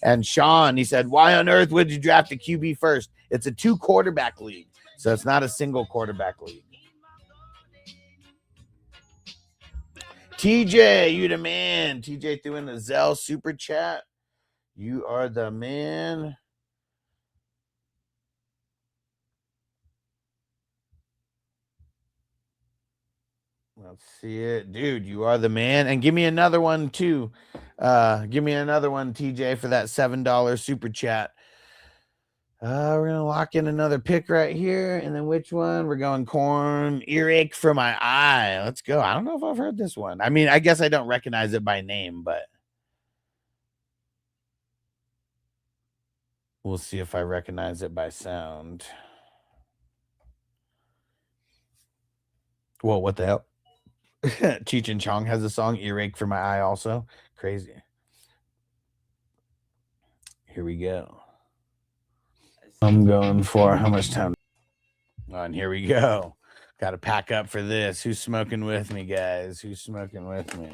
And Sean, he said, why on earth would you draft a QB first? It's a 2-quarterback league, so it's not a single quarterback league. TJ, you the man. TJ threw in the Zelle super chat. You are the man. Let's see it. Dude, you are the man. And give me another one, too. Give me another one, TJ, for that $7 super chat. We're going to lock in another pick right here. And then which one? We're going corn. Earache for my eye. Let's go. I don't know if I've heard this one. I mean, I guess I don't recognize it by name, but we'll see if I recognize it by sound. Whoa, what the hell? Cheech and Chong has a song, Earache for My Eye, also. Crazy. Here we go. I'm going for how much time? Oh, and here we go. Got to pack up for this. Who's smoking with me, guys? Who's smoking with me?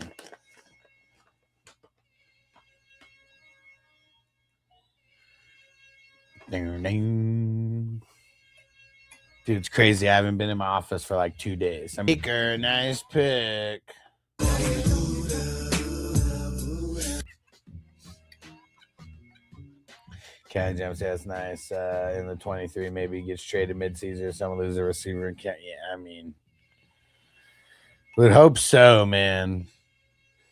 Ding, ding. Dude, it's crazy. I haven't been in my office for like 2 days. Baker, nice pick. Cat Jam says nice. In the 23, maybe he gets traded mid-season or someone loses a receiver. Yeah, I mean, would hope so, man.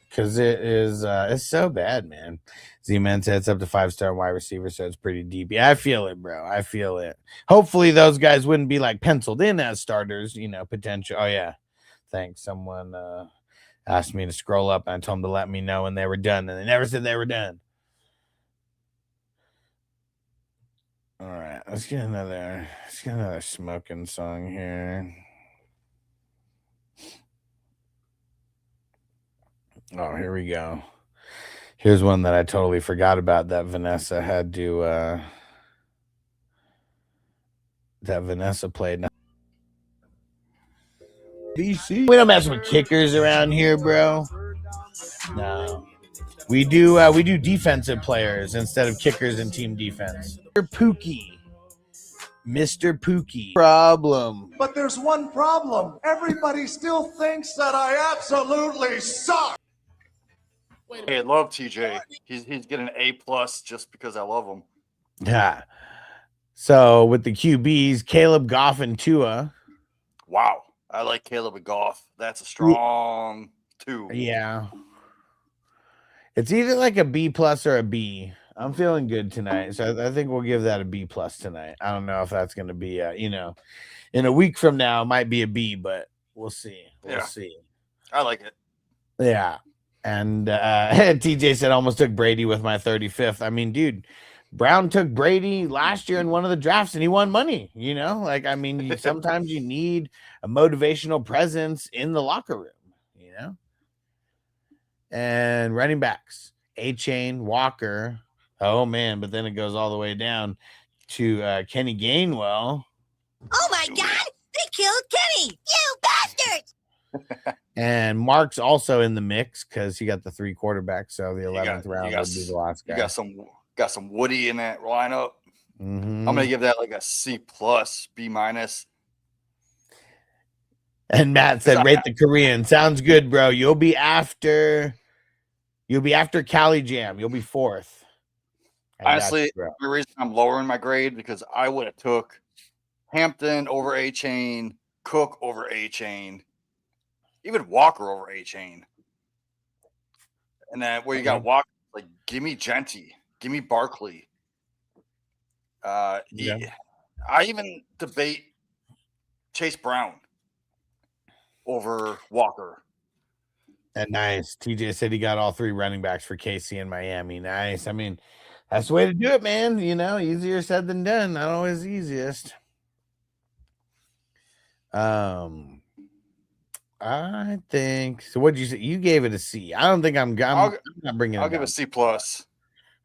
Because it's so bad, man. Z-Man said it's up to 5-star wide receiver, so it's pretty deep. Yeah, I feel it, bro. I feel it. Hopefully those guys wouldn't be like penciled in as starters, potential. Oh, yeah. Thanks. Someone asked me to scroll up, and I told them to let me know when they were done, and they never said they were done. All right, let's get another smoking song here. Oh, here we go. Here's one that I totally forgot about that Vanessa had to that Vanessa played. BC. We don't mess with kickers around here, bro. No. We do defensive players instead of kickers in team defense. Mr. Pookie. Problem. But there's one problem. Everybody still thinks that I absolutely suck. Hey, I love TJ. He's getting an A+ just because I love him. Yeah. So with the QBs, Caleb, Goff, and Tua. Wow. I like Caleb and Goff. That's a strong 2. Yeah. It's either like a B+ or a B. I'm feeling good tonight, so I think we'll give that a B+ tonight. I don't know if that's going to be, in a week from now, it might be a B, but we'll see. We'll see. I like it. Yeah. And TJ said almost took Brady with my 35th. I mean, dude, Brown took Brady last year in one of the drafts, and he won money. Sometimes you need a motivational presence in the locker room, And running backs, A-Chain, Walker. Oh, man, but then it goes all the way down to Kenny Gainwell. Oh, my God, they killed Kenny, you bastards! And Mark's also in the mix because he got the 3 quarterbacks, so the 11th round would be the last guy. You got some Woody in that lineup. Mm-hmm. I'm gonna give that like a C+, B-. And Matt said, "Rate the Korean." Sounds good, bro. You'll be after Cali Jam. You'll be 4th. Honestly, the reason I'm lowering my grade because I would have took Hampton over A-Chain, Cook over A-Chain, even Walker over A-Chain. And then where you got Walker, like, give me Genty, give me Barkley. I even debate Chase Brown over Walker. And nice. TJ said he got all 3 running backs for KC in Miami. Nice. I mean, that's the way to do it, man. Easier said than done. Not always the easiest. I think so. What did you say? You gave it a C. I don't think I'm not bringing it down. I'll give a C+.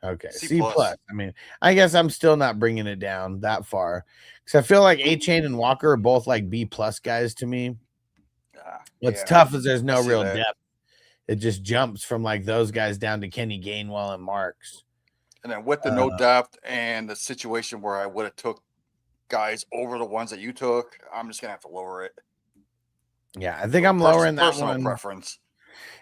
Okay, C+. I mean, I guess I'm still not bringing it down that far because I feel like A-Chain and Walker are both like B+ guys to me. What's tough is there's no real depth. It just jumps from like those guys down to Kenny Gainwell and Marks. And then with the no depth and the situation where I would have took guys over the ones that you took, I'm just gonna have to lower it. Yeah, I think I'm lowering that personal one. preference.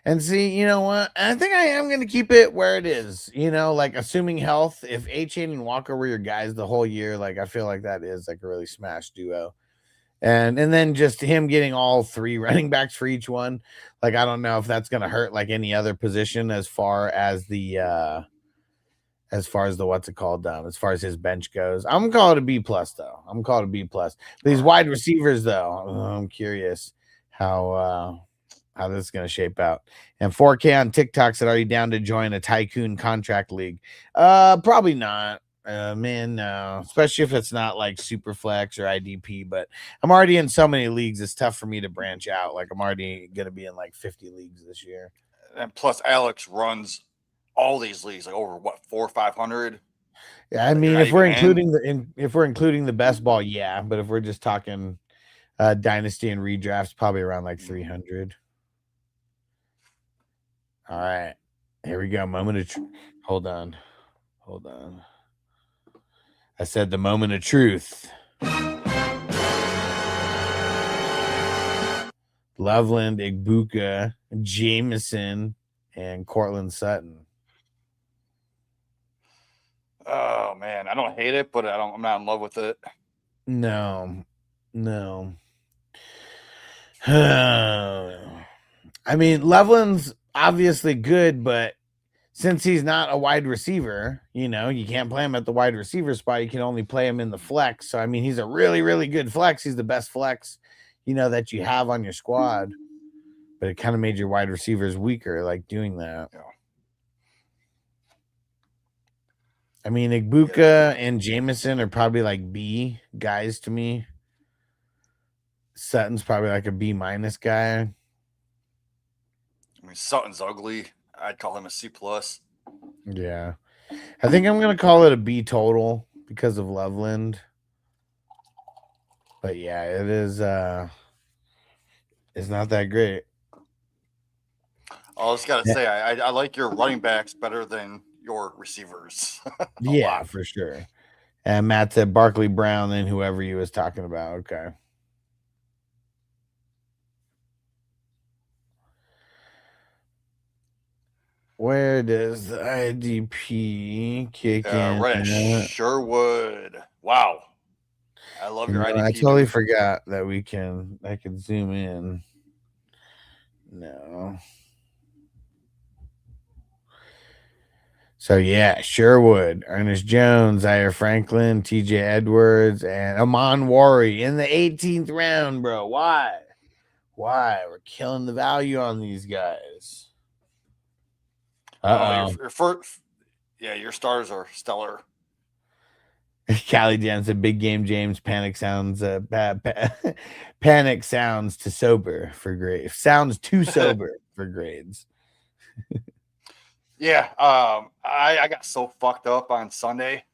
And see, you know what? I think I am going to keep it where it is. You know, like assuming health. If A-Chain and Walker were your guys the whole year, like I feel like that is like a really smash duo. And then just him getting all 3 running backs for each one. Like I don't know if that's going to hurt like any other position as far as the what's it called as far as his bench goes. I'm gonna call it a B plus though. I'm gonna call it a B plus. These wide receivers though, I'm curious how this is going to shape out. And 4K on TikTok said, are you down to join a tycoon contract league? Probably not. Man, no. Especially if it's not like Superflex or IDP. But I'm already in so many leagues. It's tough for me to branch out. Like I'm already going to be in like 50 leagues this year. And plus, Alex runs all these leagues like over what 400 or 500. Yeah, I mean, if we're including the best ball, yeah. But if we're just talking dynasty and redrafts, probably around like 300. All right, here we go. Moment of truth. Hold on. I said the moment of truth. Loveland, Igbuka, Jameson, and Cortland Sutton. Oh man, I don't hate it, but I'm not in love with it. No. I mean, Loveland's obviously good, but since he's not a wide receiver, you know, you can't play him at the wide receiver spot. You can only play him in the flex. So, I mean, he's a really, really good flex. He's the best flex, you know, that you have on your squad. But it kind of made your wide receivers weaker, like doing that. Yeah. I mean, Igbuka and Jameson are probably like B guys to me. Sutton's probably like a B minus guy. I mean, Sutton's ugly. I'd call him a C plus. Yeah. I think I'm going to call it a B total because of Loveland. But yeah, it is it's not that great. I just got to say, I like your running backs better than your receivers. Yeah, for sure. And Matt said Barkley Brown and whoever he was talking about. Okay. Where does the IDP kick in? Right at Sherwood. Wow. I love your IDP. I totally forgot that I can zoom in. No. So yeah, Sherwood, Ernest Jones, Zaire Franklin, TJ Edwards, and Amon Wari in the 18th round, bro. Why? We're killing the value on these guys. Your stars are stellar. Callie Jen said, "Big game, James. Panic sounds panic sounds too sober for grades. Sounds too sober for grades." Yeah, I got so fucked up on Sunday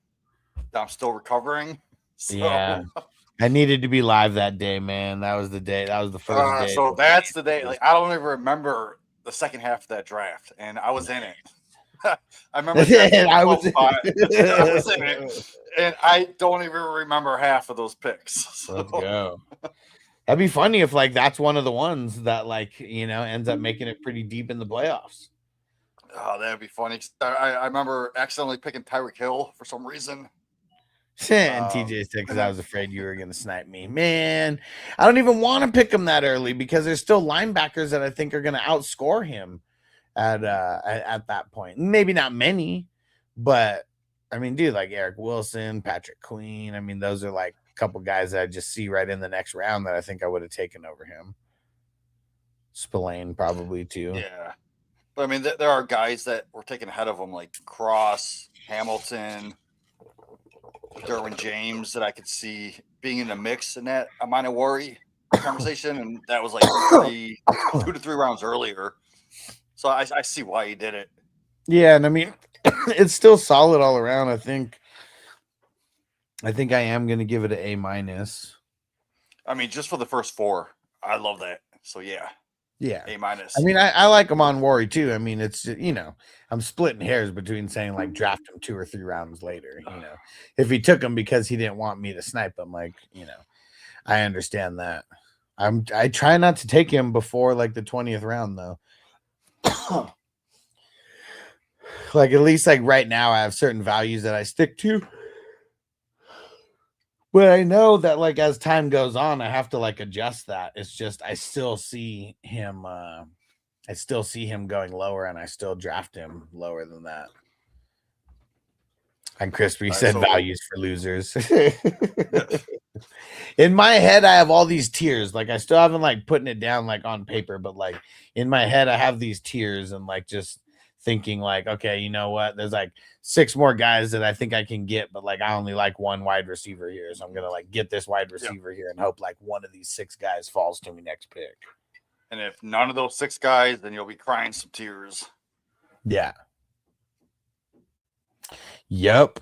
that I'm still recovering. So. Yeah, I needed to be live that day, man. That was the day. That was the first day. So that's the day. Like I don't even remember the second half of that draft, and I was in it. I remember I was in it, and I don't even remember half of those picks. So. Let's go. That'd be funny if like that's one of the ones that like ends up making it pretty deep in the playoffs. Oh, that'd be funny. I remember accidentally picking Tyreek Hill for some reason. And TJ said, because I was afraid you were going to snipe me. Man, I don't even want to pick him that early because there's still linebackers that I think are going to outscore him at that point. Maybe not many, but I mean, dude, like Eric Wilson, Patrick Queen. I mean, those are like a couple guys that I just see right in the next round that I think I would have taken over him. Spillane probably too. Yeah. But I mean, there are guys that were taken ahead of him, like Cross, Hamilton, Derwin James, that I could see being in the mix in that amount of worry conversation. And that was like 2 to 3 rounds earlier. So I see why he did it. Yeah. And I mean, it's still solid all around. I think I am going to give it an A minus. I mean, just for the first 4, I love that. So yeah. Yeah. A minus. I mean, I like him on Worry too. I mean, it's, I'm splitting hairs between saying like draft him 2 or 3 rounds later. If he took him because he didn't want me to snipe him, like, I understand that. I try not to take him before like the 20th round though. Like at least like right now I have certain values that I stick to. But I know that like as time goes on, I have to like adjust that. It's just I still see him going lower, and I still draft him lower than that. And Crispy said values for losers. In my head, I have all these tiers. Like I still haven't like putting it down like on paper, but like in my head, I have these tiers and like just thinking like, okay, you know what? There's like 6 more guys that I think I can get, but like I only like 1 wide receiver here. So I'm gonna like get this wide receiver here and hope like one of these 6 guys falls to me next pick. And if none of those 6 guys, then you'll be crying some tears. Yeah. Yep.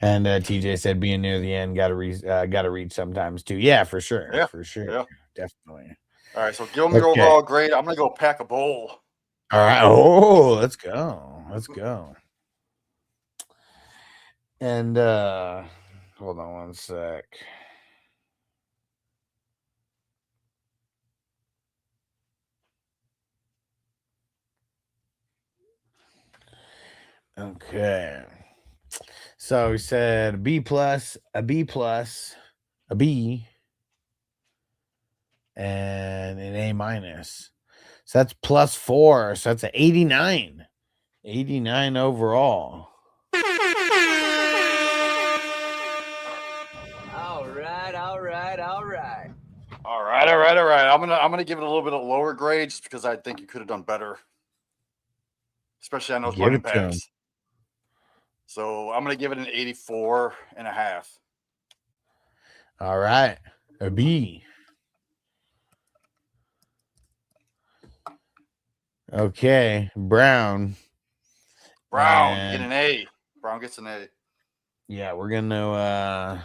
And TJ said being near the end gotta reach sometimes too. Yeah, for sure. Yeah, for sure. Yeah. Definitely. All right, so give them your overall grade. I'm gonna go pack a bowl. All right. Oh, let's go. Let's go. And hold on one sec. Okay. So we said B plus, a B plus, a B, and an A minus. So that's +4. So that's an 89. 89 overall. All right. I'm gonna give it a little bit of lower grade just because I think you could have done better, especially on those running backs. So I'm gonna give it an 84.5. All right, a B. Okay, Brown. Get an A. Brown gets an A. Yeah, we're gonna.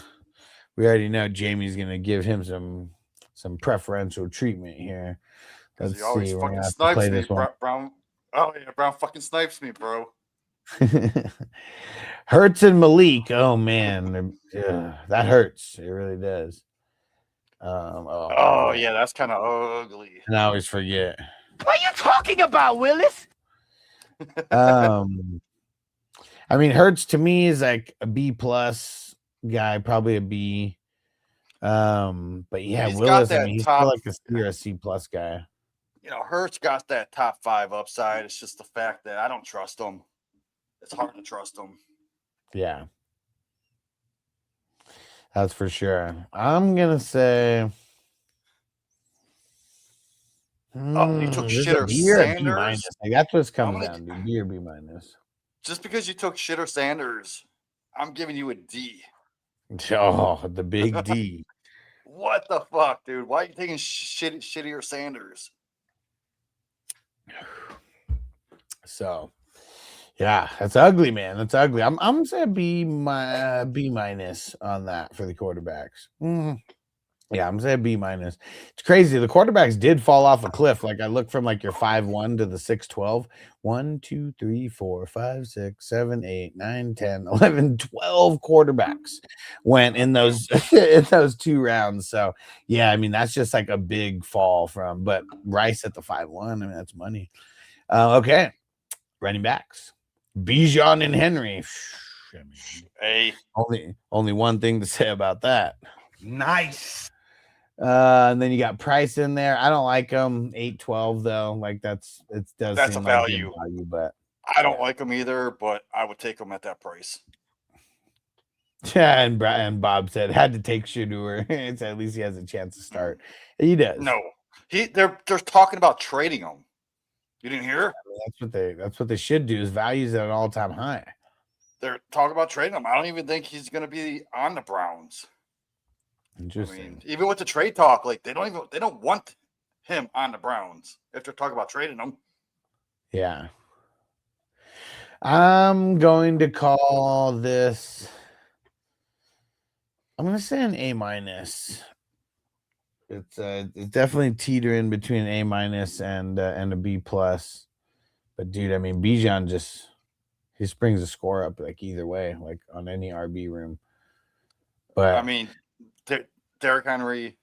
We already know Jamie's gonna give him some preferential treatment here. Let's he always see. Fucking snipes me, Brown. Oh yeah, Brown fucking snipes me, bro. Hurts and Malik. Oh man, that hurts. It really does. Yeah, that's kind of ugly. And I always forget. What are you talking about, Willis? I mean, Hurts to me is like a B plus guy, probably a B. But yeah, Willis, I mean, he's still like a C or a C plus guy. Hurts got that top 5 upside. It's just the fact that I don't trust him. It's hard to trust him. Yeah. That's for sure. I'm gonna say you took Shitter Sanders. Like, that's what's coming down to. B or B minus. Just because you took Shitter Sanders, I'm giving you a D. Oh, the big D. What the fuck, dude? Why are you taking shittier Sanders? So, yeah, that's ugly, man. That's ugly. I'm gonna say B minus on that for the quarterbacks. Yeah, I'm gonna say B minus. It's crazy. The quarterbacks did fall off a cliff. Like I look from like your 5-1 to the 6-12. 1, 2, 3, 4, 5, 6, 7, 8, 9, 10, 11, 12 quarterbacks went in those 2 rounds. So yeah, I mean that's just like a big fall from. But Rice at the 5-1. I mean that's money. Okay, running backs. Bijan and Henry. Hey, only one thing to say about that. Nice. And then you got Price in there. I don't like him. 8-12 though. Like that's a value, but I don't like him either. But I would take him at that price. Yeah, and Bob said had to take Shedeur. It's at least he has a chance to start. He does. No, they're talking about trading him. You didn't hear? I mean, that's what they should do. Is values at an all-time high. They're talking about trading him. I don't even think he's going to be on the Browns. Interesting. I mean, even with the trade talk, like they don't want him on the Browns if they're talking about trading him. Yeah. I'm going to call this. I'm going to say an A minus. It's definitely teetering between an A- and a B+. But dude, I mean, Bijan he springs the score up like either way, like on any RB room. But I mean, Derrick Henry,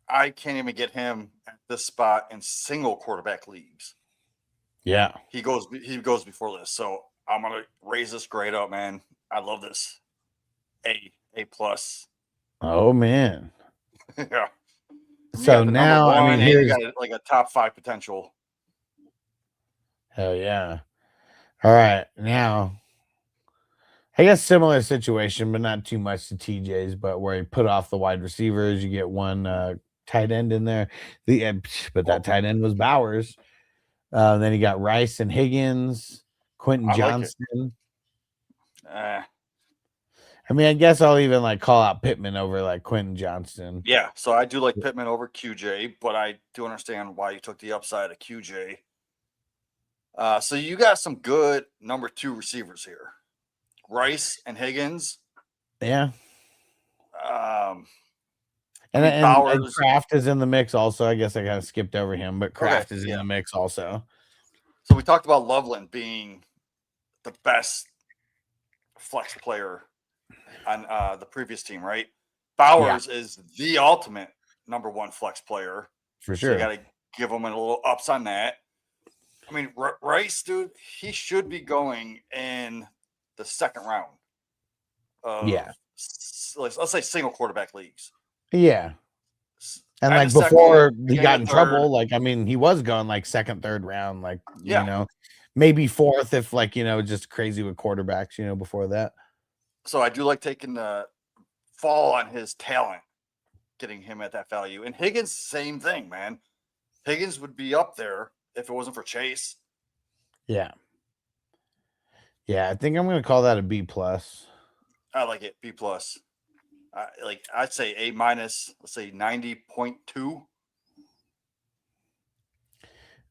I can't even get him at this spot in single quarterback leagues. yeah, He goes before this, so I'm gonna raise this grade up, man. I love this. A plus. oh man. Yeah. You So got the number now, I one, mean, and you here's got like a top 5 potential. hell yeah. All right, now I guess similar situation, but not too much to TJ's, but where he put off the wide receivers, you get one tight end in there. But that tight end was Bowers. Then you got Rice and Higgins, Quentin I like it. Johnston. I mean, I guess I'll even like call out Pittman over like Quentin Johnston. Yeah, so I do like Pittman over QJ, but I do understand why you took the upside of QJ. So you got some good number 2 receivers here. Rice and Higgins. Yeah. And Bowers. Kraft is in the mix also. I guess I kind of skipped over him, but Kraft is in the mix also. So we talked about Loveland being the best flex player on the previous team, right? Bowers is the ultimate number 1 flex player. For sure. So you got to give him a little ups on that. I mean, Rice, dude, he should be going in the second round. Let's say single quarterback leagues. Yeah. And like before he got in trouble, like, I mean, he was going like second, third round, like, you know, maybe fourth if like, just crazy with quarterbacks, before that. So I do like taking the fall on his talent, getting him at that value. And Higgins, same thing, man. Higgins would be up there if it wasn't for Chase. Yeah. Yeah, I think I'm going to call that a B+. I like it, B+. I'd say A-, let's say 90.2.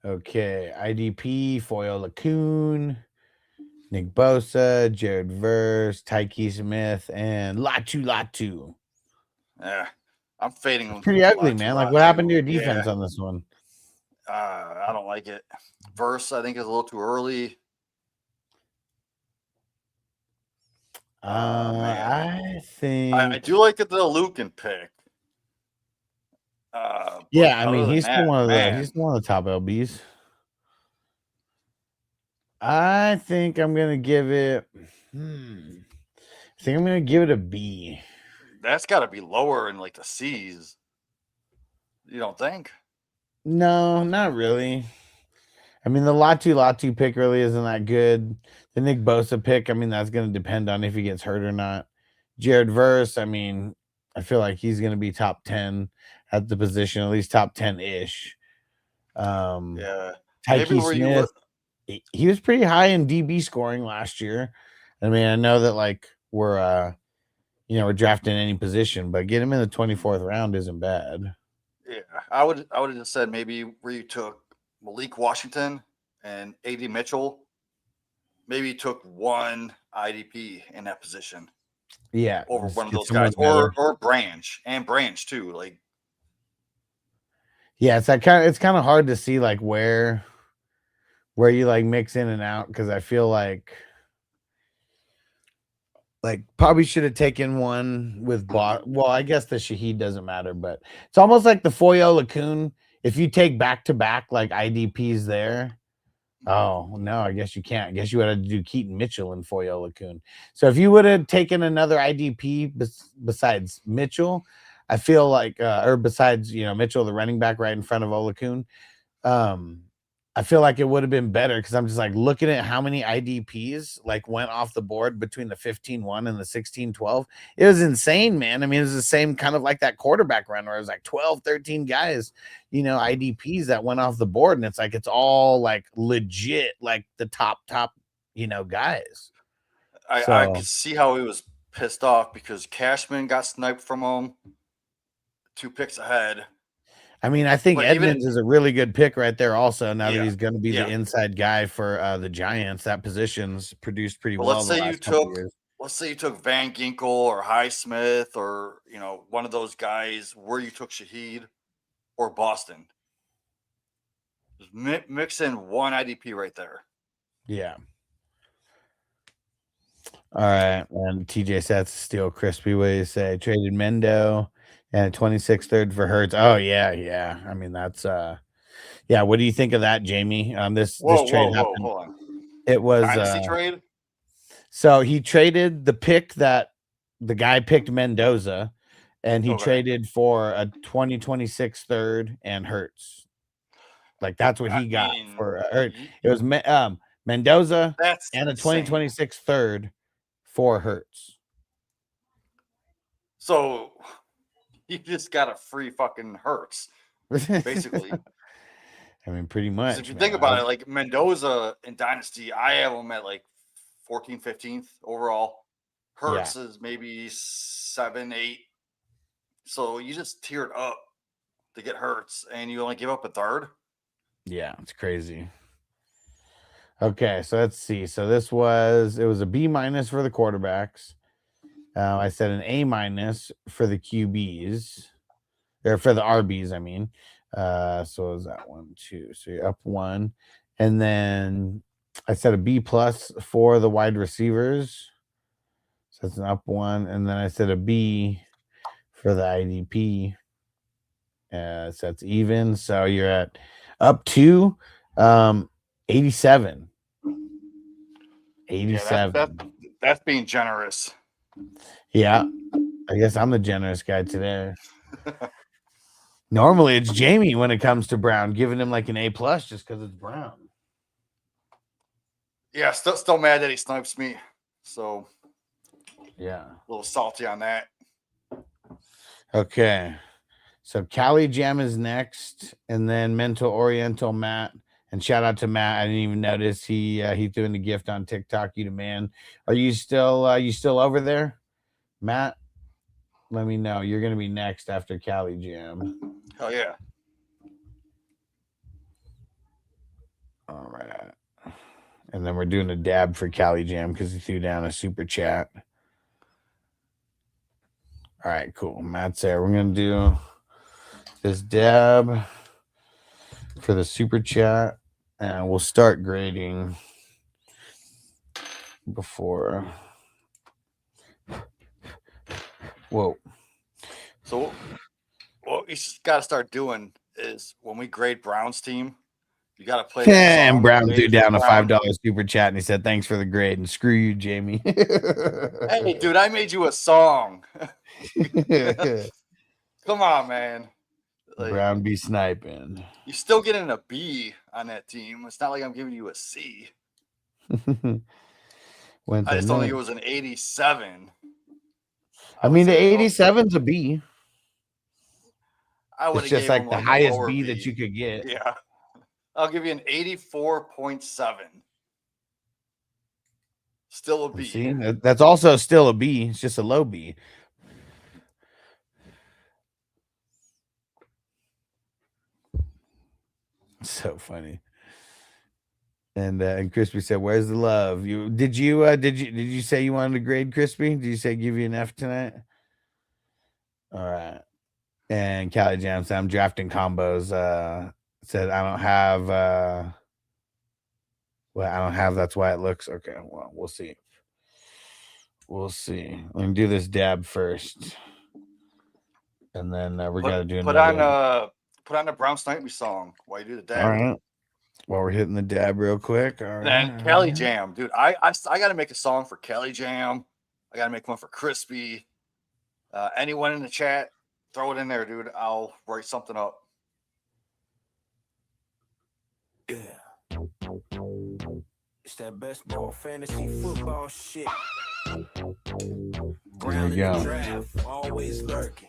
Okay, IDP, Foyo Lacoon, Nick Bosa, Jared Verse, Tyke Smith, and Latu. Yeah, I'm fading him. Pretty ugly, man. Like, what happened to your defense on this one? I don't like it. Verse, I think, is a little too early. I think I do like the Lucan pick. Yeah, I mean, he's still one of the top LBs. I think I'm gonna give it. I think I'm gonna give it a B. That's got to be lower in like the C's. You don't think? No, not really. I mean, the Latu pick really isn't that good. The Nick Bosa pick, I mean, that's going to depend on if he gets hurt or not. Jared Verse, I mean, I feel like he's going to be top 10 at the position, at least top 10-ish. Yeah. Tyke Smith, he was pretty high in DB scoring last year. I mean, I know that like we're drafting any position, but get him in the 24th round isn't bad. Yeah, I would have just said maybe where you took Malik Washington and AD Mitchell, maybe you took one IDP in that position. Yeah, over one of those guys, or Branch too. Like, yeah, it's kind of hard to see like where you like mix in and out, because I feel like probably should have taken one with well, I guess the Shaheed doesn't matter, but it's almost like the Foyo Lacoon. If you take back-to-back like IDPs there, oh no, I guess you can't. I guess you would have to do Keaton Mitchell and Foyo Lacoon. So if you would have taken another IDP besides Mitchell, I feel like, or besides Mitchell, the running back right in front of Olacoon, I feel like it would have been better, because I'm just like looking at how many IDPs like went off the board between the 15-1 and the 16-12. It was insane, man. I mean, it was the same kind of like that quarterback run where it was like 12, 13 guys, IDPs that went off the board. And it's like, it's all like legit, like the top, guys. I could see how he was pissed off because Cashman got sniped from him 2 picks ahead. I mean, I think Edmonds is a really good pick right there also, now that he's going to be the inside guy for the Giants. That position's produced pretty well. Let's let's say you took Van Ginkel or Highsmith or, one of those guys where you took Shaheed or Boston. Just mix in one IDP right there. Yeah. All right. And TJ Sets still crispy. What do you say? Traded Mendo and a 26 third for Hurts. Oh, yeah. I mean, that's yeah. What do you think of that, Jamie? This trade happened. Hold on. It was Dynasty trade. So he traded the pick that the guy picked Mendoza, and he traded for a 2026 third and Hurts. Like that's what he got for Hurts. It was Mendoza and a 2026 third for Hurts. So you just got a free fucking Hurts, basically. I mean, pretty much. If you think about it, like Mendoza in Dynasty, I have him at like 14th, 15th overall. Hurts is maybe 7, 8. So you just tiered up to get Hurts, and you only give up a third. Yeah, it's crazy. Okay, so let's see. So it was a B- for the quarterbacks. I said an A- for the QBs, or for the RBs, I mean. So it was that 1, 2. So you're up 1. And then I said a B+ for the wide receivers. So it's an up 1. And then I said a B for the IDP. So that's even. So you're at up 2, 87. 87. Yeah, that's being generous. Yeah. I guess I'm the generous guy today. Normally it's Jamie when it comes to Brown, giving him like an A+ just because it's Brown. Yeah, still mad that he snipes me. So yeah, a little salty on that. Okay. So Cali Jam is next, and then Mental Oriental Matt. And shout out to Matt. I didn't even notice he's doing the gift on TikTok. You the man. Are you still over there, Matt? Let me know. You're gonna be next after Cali Jam. Hell yeah. All right. And then we're doing a dab for Cali Jam because he threw down a super chat. All right, cool. Matt's there. We're gonna do this dab for the super chat, and we'll start grading before. Whoa. So what you just got to start doing is when we grade Brown's team, you got to play. And Brown threw down a $5 super chat, and he said, "Thanks for the grade." And screw you, Jamie. Hey, dude, I made you a song. Come on, man. Like, Brown be sniping. You're still getting a B on that team. It's not like I'm giving you a C. I just don't think it was an 87. I mean, the 87's a B. It's just like the highest B that you could get. Yeah. I'll give you an 84.7. Still a B. See, that's also still a B. It's just a low B. So funny. And Crispy said, "Where's the love? Did you say you wanted to grade Crispy? Did you say give you an F tonight?" All right. And Cali Jam said, "I'm drafting combos." Said I don't have. I don't have. That's why it looks okay. Well, we'll see. We'll see. Let me do this dab first, and then we're gonna do another. Put on the Brown Snipe Me song while you do the dab. All right. While we're hitting the dab real quick. All right. Then Cali Jam, dude. I got to make a song for Cali Jam. I got to make one for Crispy. Anyone in the chat, throw it in there, dude. I'll write something up. Yeah. It's that best ball fantasy football shit. There you go. Draft, always lurking.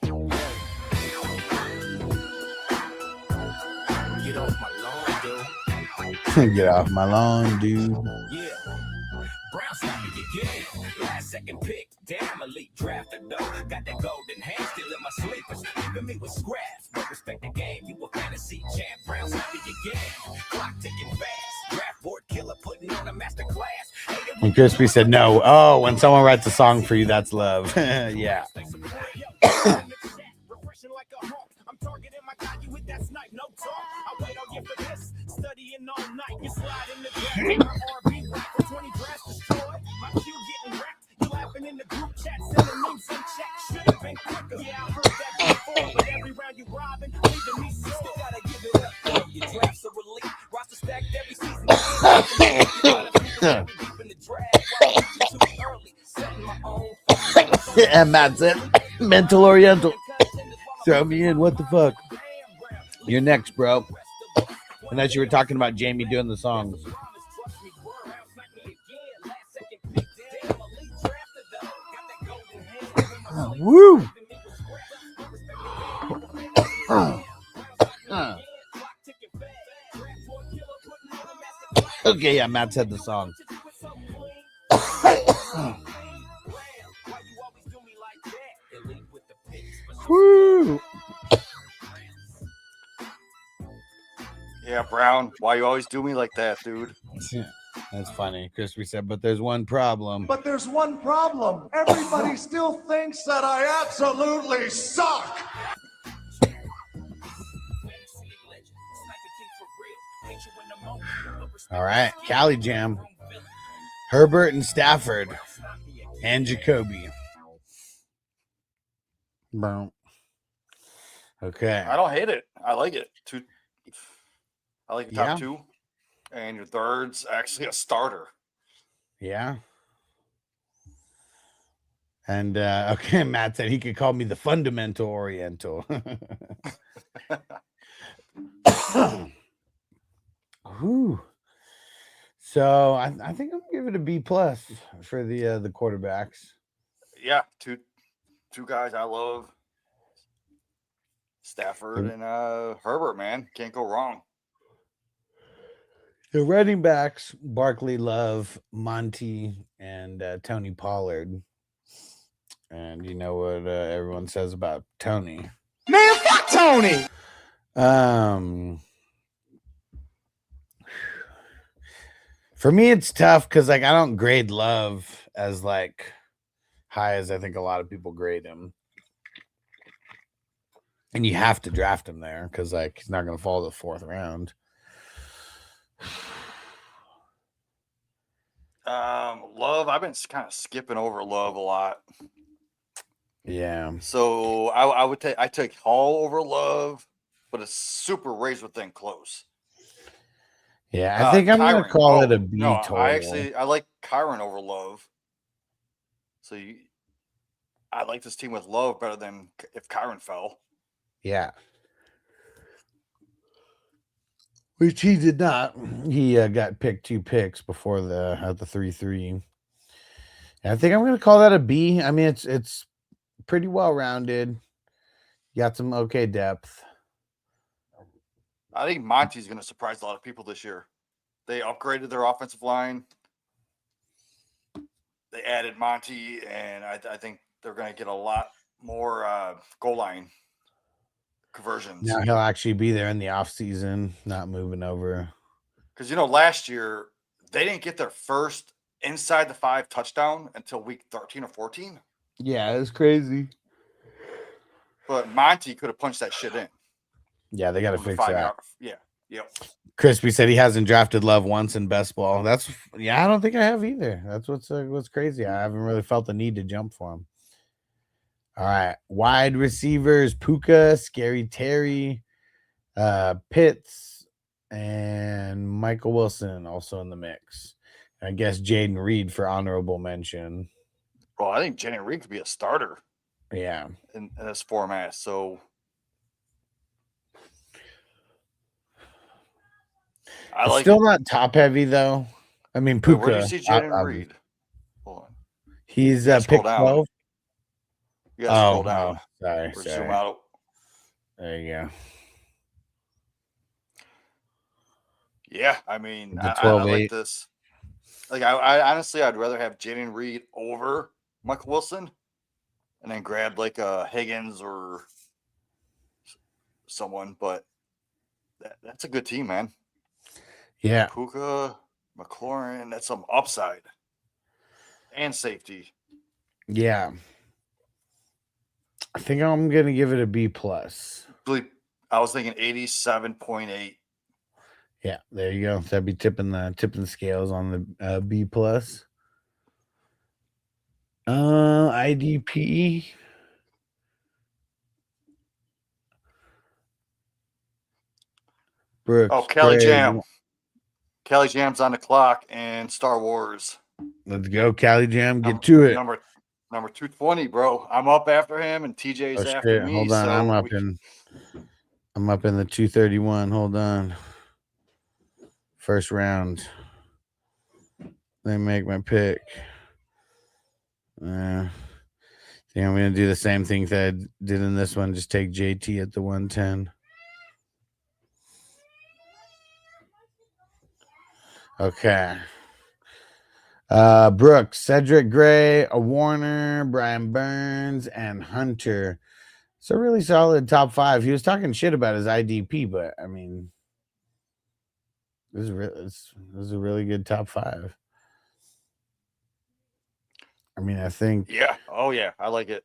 Get off my lawn, dude. Get off my lawn, dude. Yeah. Brown stopping again. Last second pick. Damn, elite drafted though. Got that golden hand still in my sleepers. Leaving me with scraps. But respect the game. You a fantasy champ. Brown stopping again. Clock ticking fast. Draft board killer putting on a master class. And Crispy said no. Oh, when someone writes a song for you, that's love. Yeah. I'm targeting my guy, you with that snipe, no talk. I wait on you for this, studying all night. You slide in the back, my RB rap for 20 drafts destroyed. My Q getting wrecked, you laughing in the group chat, sending memes and checks. Should have been quicker, yeah, I heard that before. But every round you robbing, leaving me sore. Still gotta give it up, yo, your drafts are elite. Roster stacked every season. Deep in the draft, why too early, setting my own. And Matt said, mental oriental. Throw me in. What the fuck? You're next, bro. Unless you were talking about Jamie doing the songs. Woo! Okay, yeah, Matt said the song. Woo! Yeah, Brown, why you always do me like that, dude? That's funny. Crispy said, but there's one problem. But there's one problem. Everybody still thinks that I absolutely suck. All right, Cali Jam. Herbert and Stafford and Jacoby. Boom. Okay. I don't hate it. I like it. I like the top Yeah. two. And your third's actually a starter. Yeah. And okay, Matt said he could call me the fundamental oriental. Whew. So I think I'm gonna give it a B plus for the quarterbacks. Yeah, two guys I love. Stafford and Herbert, man. Can't go wrong. The running backs, Barkley, Love, Monty, and Tony Pollard. And you know what everyone says about Tony. Man, fuck Tony! For me, it's tough because like I don't grade Love as like high as I think a lot of people grade him. And you have to draft him there because like he's not going to fall to the fourth round. Love, I've been kind of skipping over Love a lot. Yeah. So I take Hall over Love, but it's super raised within close. Yeah, I think I'm going to call it a B no, total. I like Kyron over Love. So I like this team with Love better than if Kyron fell. Yeah. Which he did not. He got picked 2 picks before the 3-3. I think I'm going to call that a B. I mean, it's pretty well rounded. Got some okay depth. I think Monty's going to surprise a lot of people this year. They upgraded their offensive line. They added Monty, and I think they're going to get a lot more goal line conversions. Now he'll actually be there in the offseason, not moving over. Because, last year, they didn't get their first inside the 5 touchdown until week 13 or 14. Yeah, it's crazy. But Monty could have punched that shit in. Yeah, they got to fix that. Yeah. Yep. Crispy said he hasn't drafted Love once in best ball. I don't think I have either. That's what's crazy. I haven't really felt the need to jump for him. All right. Wide receivers, Puka, Scary Terry, Pitts, and Michael Wilson also in the mix. I guess Jaden Reed for honorable mention. Well, I think Jaden Reed could be a starter. Yeah. In this format. So It's still not top heavy though. I mean, Puka. Where do you see Jaden Reed? Hold on. He's pick 12. You gotta scroll down. Sorry. Zoom out. There you go. Yeah, I mean, I like this. Like, I honestly, I'd rather have Jaden Reed over Michael Wilson, and then grab like a Higgins or someone. But that's a good team, man. Yeah. Puka, McLaurin, that's some upside. and safety. Yeah. I think I'm gonna give it a B plus. I was thinking 87.8. Yeah, there you go. So I'd be tipping the scales on the B plus. IDP. Brooks. Oh, Kelly Craig. Jam. Kelly Jam's on the clock and Star Wars. Let's go, Cali Jam. Get to it. Number 220, bro. I'm up after him, and TJ's after me. Hold on, so I'm up in the 231. Hold on. First round. Let me make my pick. I think I'm gonna do the same thing that I did in this one. Just take JT at the 110. Okay. Brooks, Cedric Gray, a Warner, Brian Burns, and Hunter. It's a really solid top 5. He was talking shit about his IDP, but I mean, this is a really good top 5. I mean, I think. Yeah. Oh yeah, I like it.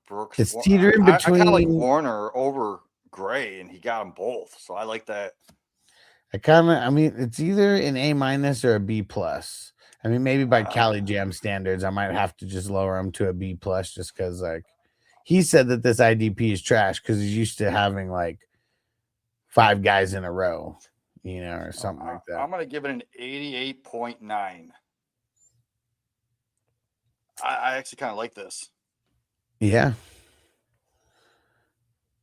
Brooks. It's teetering between. I kind of like Warner over Gray, and he got them both, so I like that. I mean, it's either an A minus or a B plus. I mean, maybe by Cali Jam standards, I might have to just lower him to a B plus, just because like he said that this IDP is trash because he's used to having like 5 guys in a row, or something like that. I'm gonna give it an 88.9. I actually kind of like this. Yeah.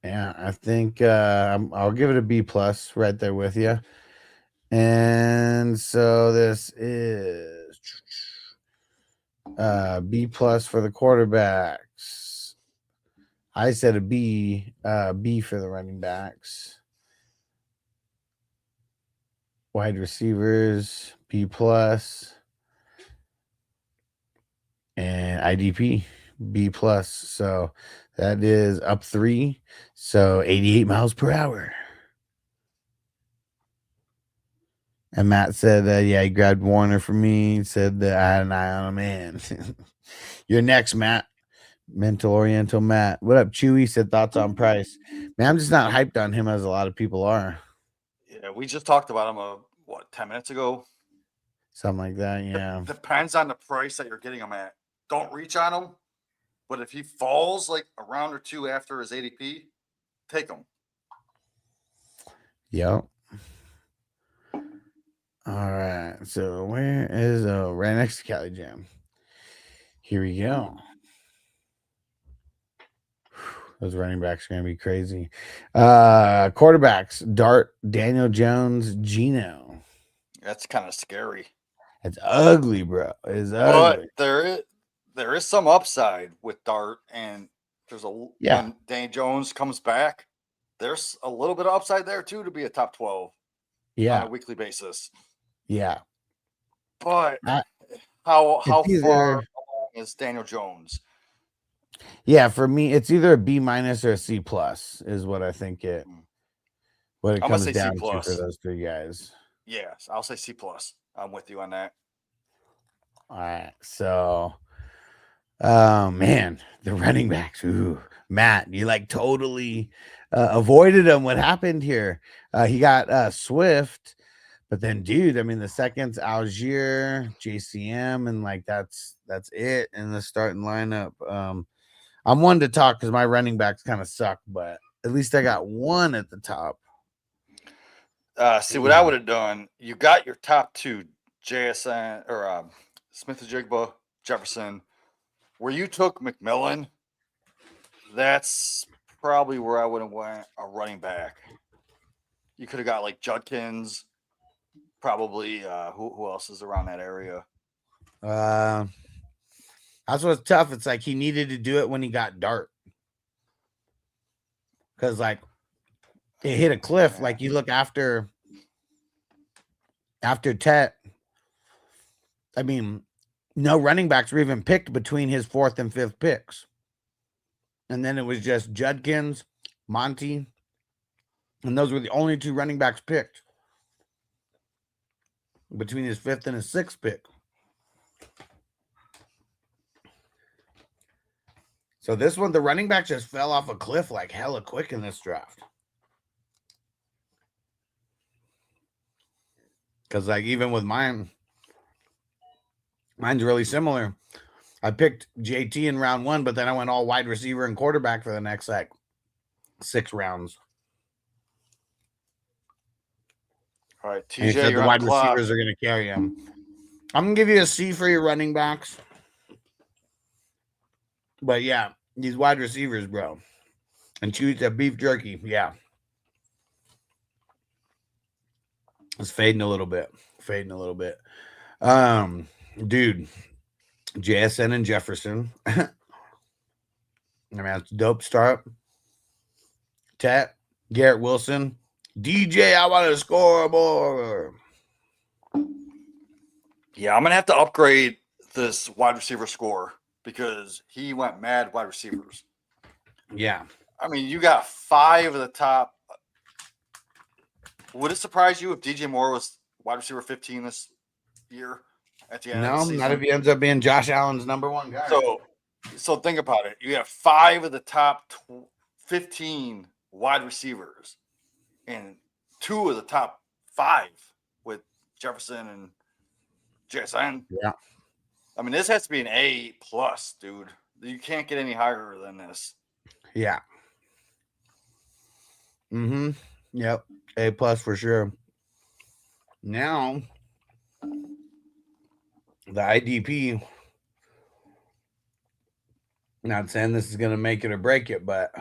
Yeah, I think I'll give it a B plus right there with you. And so this is B plus for the quarterbacks. I said a B, B for the running backs. Wide receivers, B plus. And IDP, B plus. So that is up 3. So 88 miles per hour. And Matt said, yeah, he grabbed Warner for me. He said that I had an eye on him, man. You're next, Matt. Mental Oriental Matt. What up, Chewy? Said thoughts on Price. Man, I'm just not hyped on him as a lot of people are. Yeah, we just talked about him, 10 minutes ago? Something like that, yeah. Depends on the price that you're getting him at. Don't reach on him. But if he falls like a round or 2 after his ADP, take him. Yep. All right. So where is right next to Cali Jam? Here we go. Those running backs are gonna be crazy. Quarterbacks: Dart, Daniel Jones, Geno. That's kind of scary. It's ugly, bro. It's ugly. But there is some upside with Dart, and there's when Danny Jones comes back, there's a little bit of upside there too to be a top 12 on a weekly basis. Yeah. But how far along is Daniel Jones? Yeah, for me, it's either a B minus or a C plus is what I think what it comes down to for those 3 guys. Yes, I'll say C plus. I'm with you on that. All right. So man, the running backs. Ooh, Matt, you like totally avoided him. What happened here? He got Swift, but then, dude, I mean, the second's Algier, JCM, and like that's it in the starting lineup. I'm one to talk because my running backs kind of suck, but at least I got one at the top. See what I would have done. You got your top 2, JSN or Smith-Njigba, Jefferson. Where you took McMillan, that's probably where I would have went a running back. You could have got like Judkins, probably. Who else is around that area? That's what's tough. It's like he needed to do it when he got Dart, because like it hit a cliff. Like you look after Tet. I mean, no running backs were even picked between his 4th and 5th picks. And then it was just Judkins, Monty, and those were the only 2 running backs picked between his 5th and his 6th pick. So this one, the running back just fell off a cliff like hella quick in this draft. Because like even with mine's really similar. I picked JT in round 1, but then I went all wide receiver and quarterback for the next like 6 rounds. All right, And he TJ, said you're the on wide the clock. receivers are going to carry him. I'm going to give you a C for your running backs. But yeah, these wide receivers, bro. And choose the beef jerky. Yeah. It's fading a little bit. Dude, JSN and Jefferson. I mean, that's a dope start. Tat, Garrett Wilson. DJ, I want to score more. Yeah, I'm going to have to upgrade this wide receiver score because he went mad wide receivers. Yeah. I mean, you got 5 of the top. Would it surprise you if DJ Moore was wide receiver 15 this year at the end of the season? Not if he ends up being Josh Allen's number 1 guy. So think about it. You have 5 of the top 15 wide receivers and 2 of the top 5 with Jefferson and JSN. Yeah. I mean, this has to be an A+, dude. You can't get any higher than this. Yeah. Mm-hmm. Yep. A+ for sure. Now, the IDP, not saying this is going to make it or break it, but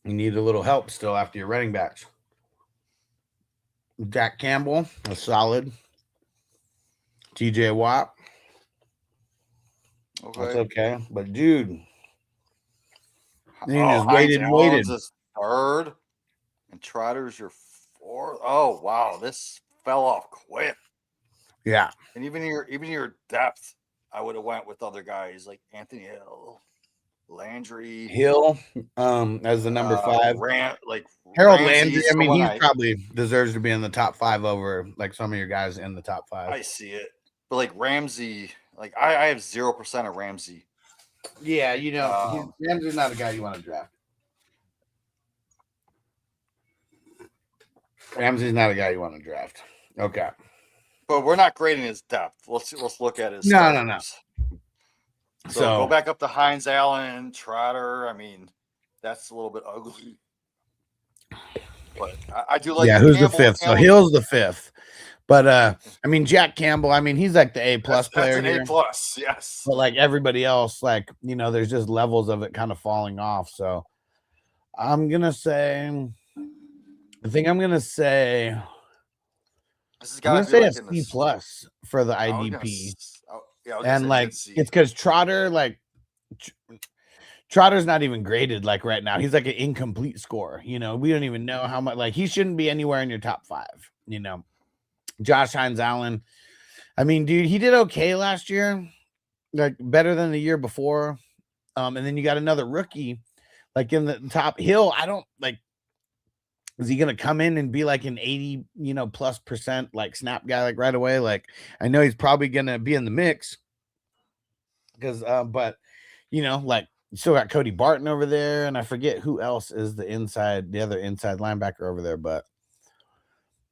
you need a little help still after your running backs. Jack Campbell, a solid. TJ Watt. Okay. That's okay. But, dude, you just Hines waited and waited. Allen's third, and Trotter's your 4th. Oh, wow. This fell off quick. Yeah. And even your depth, I would have went with other guys like Anthony Hill, Landry. Hill as the number 5. Harold Ramsey, Landry. I mean, he probably deserves to be in the top 5 over like some of your guys in the top 5. I see it. But like Ramsey, like I have 0% of Ramsey. Yeah, you know, Ramsey's not a guy you want to draft. Ramsey's not a guy you want to draft. Okay. But we're not grading his depth. Let's look at his No. So go back up to Hines Allen, Trotter. I mean, that's a little bit ugly. But I do like who's the 5th? So Hill's the 5th. But I mean, Jack Campbell, I mean, he's like the A+ player. That's an A+, yes. But like everybody else, like, you know, there's just levels of it kind of falling off. So I'm gonna say a C+ for the IDP. And like it's because Trotter, like Trotter's not even graded like right now. He's like an incomplete score. You know, we don't even know how much, like he shouldn't be anywhere in your top 5, you know. Josh Hines Allen. I mean, dude, he did okay last year, like better than the year before. And then you got another rookie like in the top. Hill, I don't like, is he going to come in and be like an 80, plus % like snap guy like right away? Like I know he's probably going to be in the mix because, but like you still got Cody Barton over there, and I forget who else is the other inside linebacker over there, but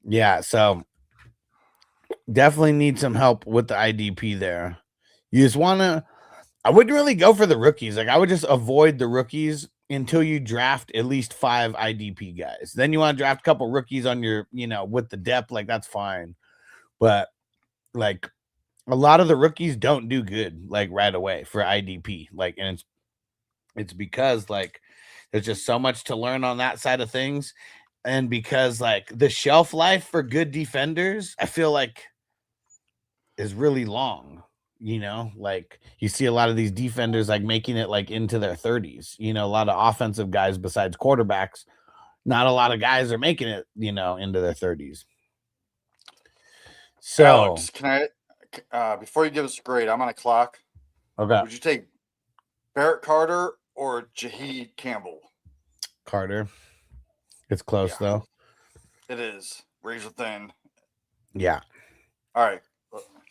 yeah, so definitely need some help with the IDP there. You just want to, I wouldn't really go for the rookies. Like I would just avoid the rookies until you draft at least 5 IDP guys. Then you want to draft a couple rookies on your, with the depth, like that's fine. But like a lot of the rookies don't do good like right away for IDP. Like, and it's because like there's just so much to learn on that side of things. And because like the shelf life for good defenders, I feel like is really long, like you see a lot of these defenders like making it like into their 30s, a lot of offensive guys besides quarterbacks. Not a lot of guys are making it, into their 30s. So Alex, can I before you give us a grade, I'm on a clock. Okay. Would you take Barrett Carter or Jaheed Campbell? Carter. It's close though. It is razor thin. Yeah. All right.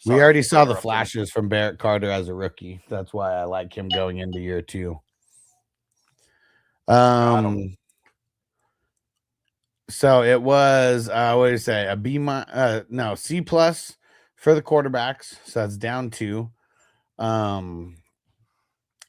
We already saw the flashes from Barrett Carter as a rookie. That's why I like him going into year 2. So it was what do you say? A C+ for the quarterbacks. So that's down 2. A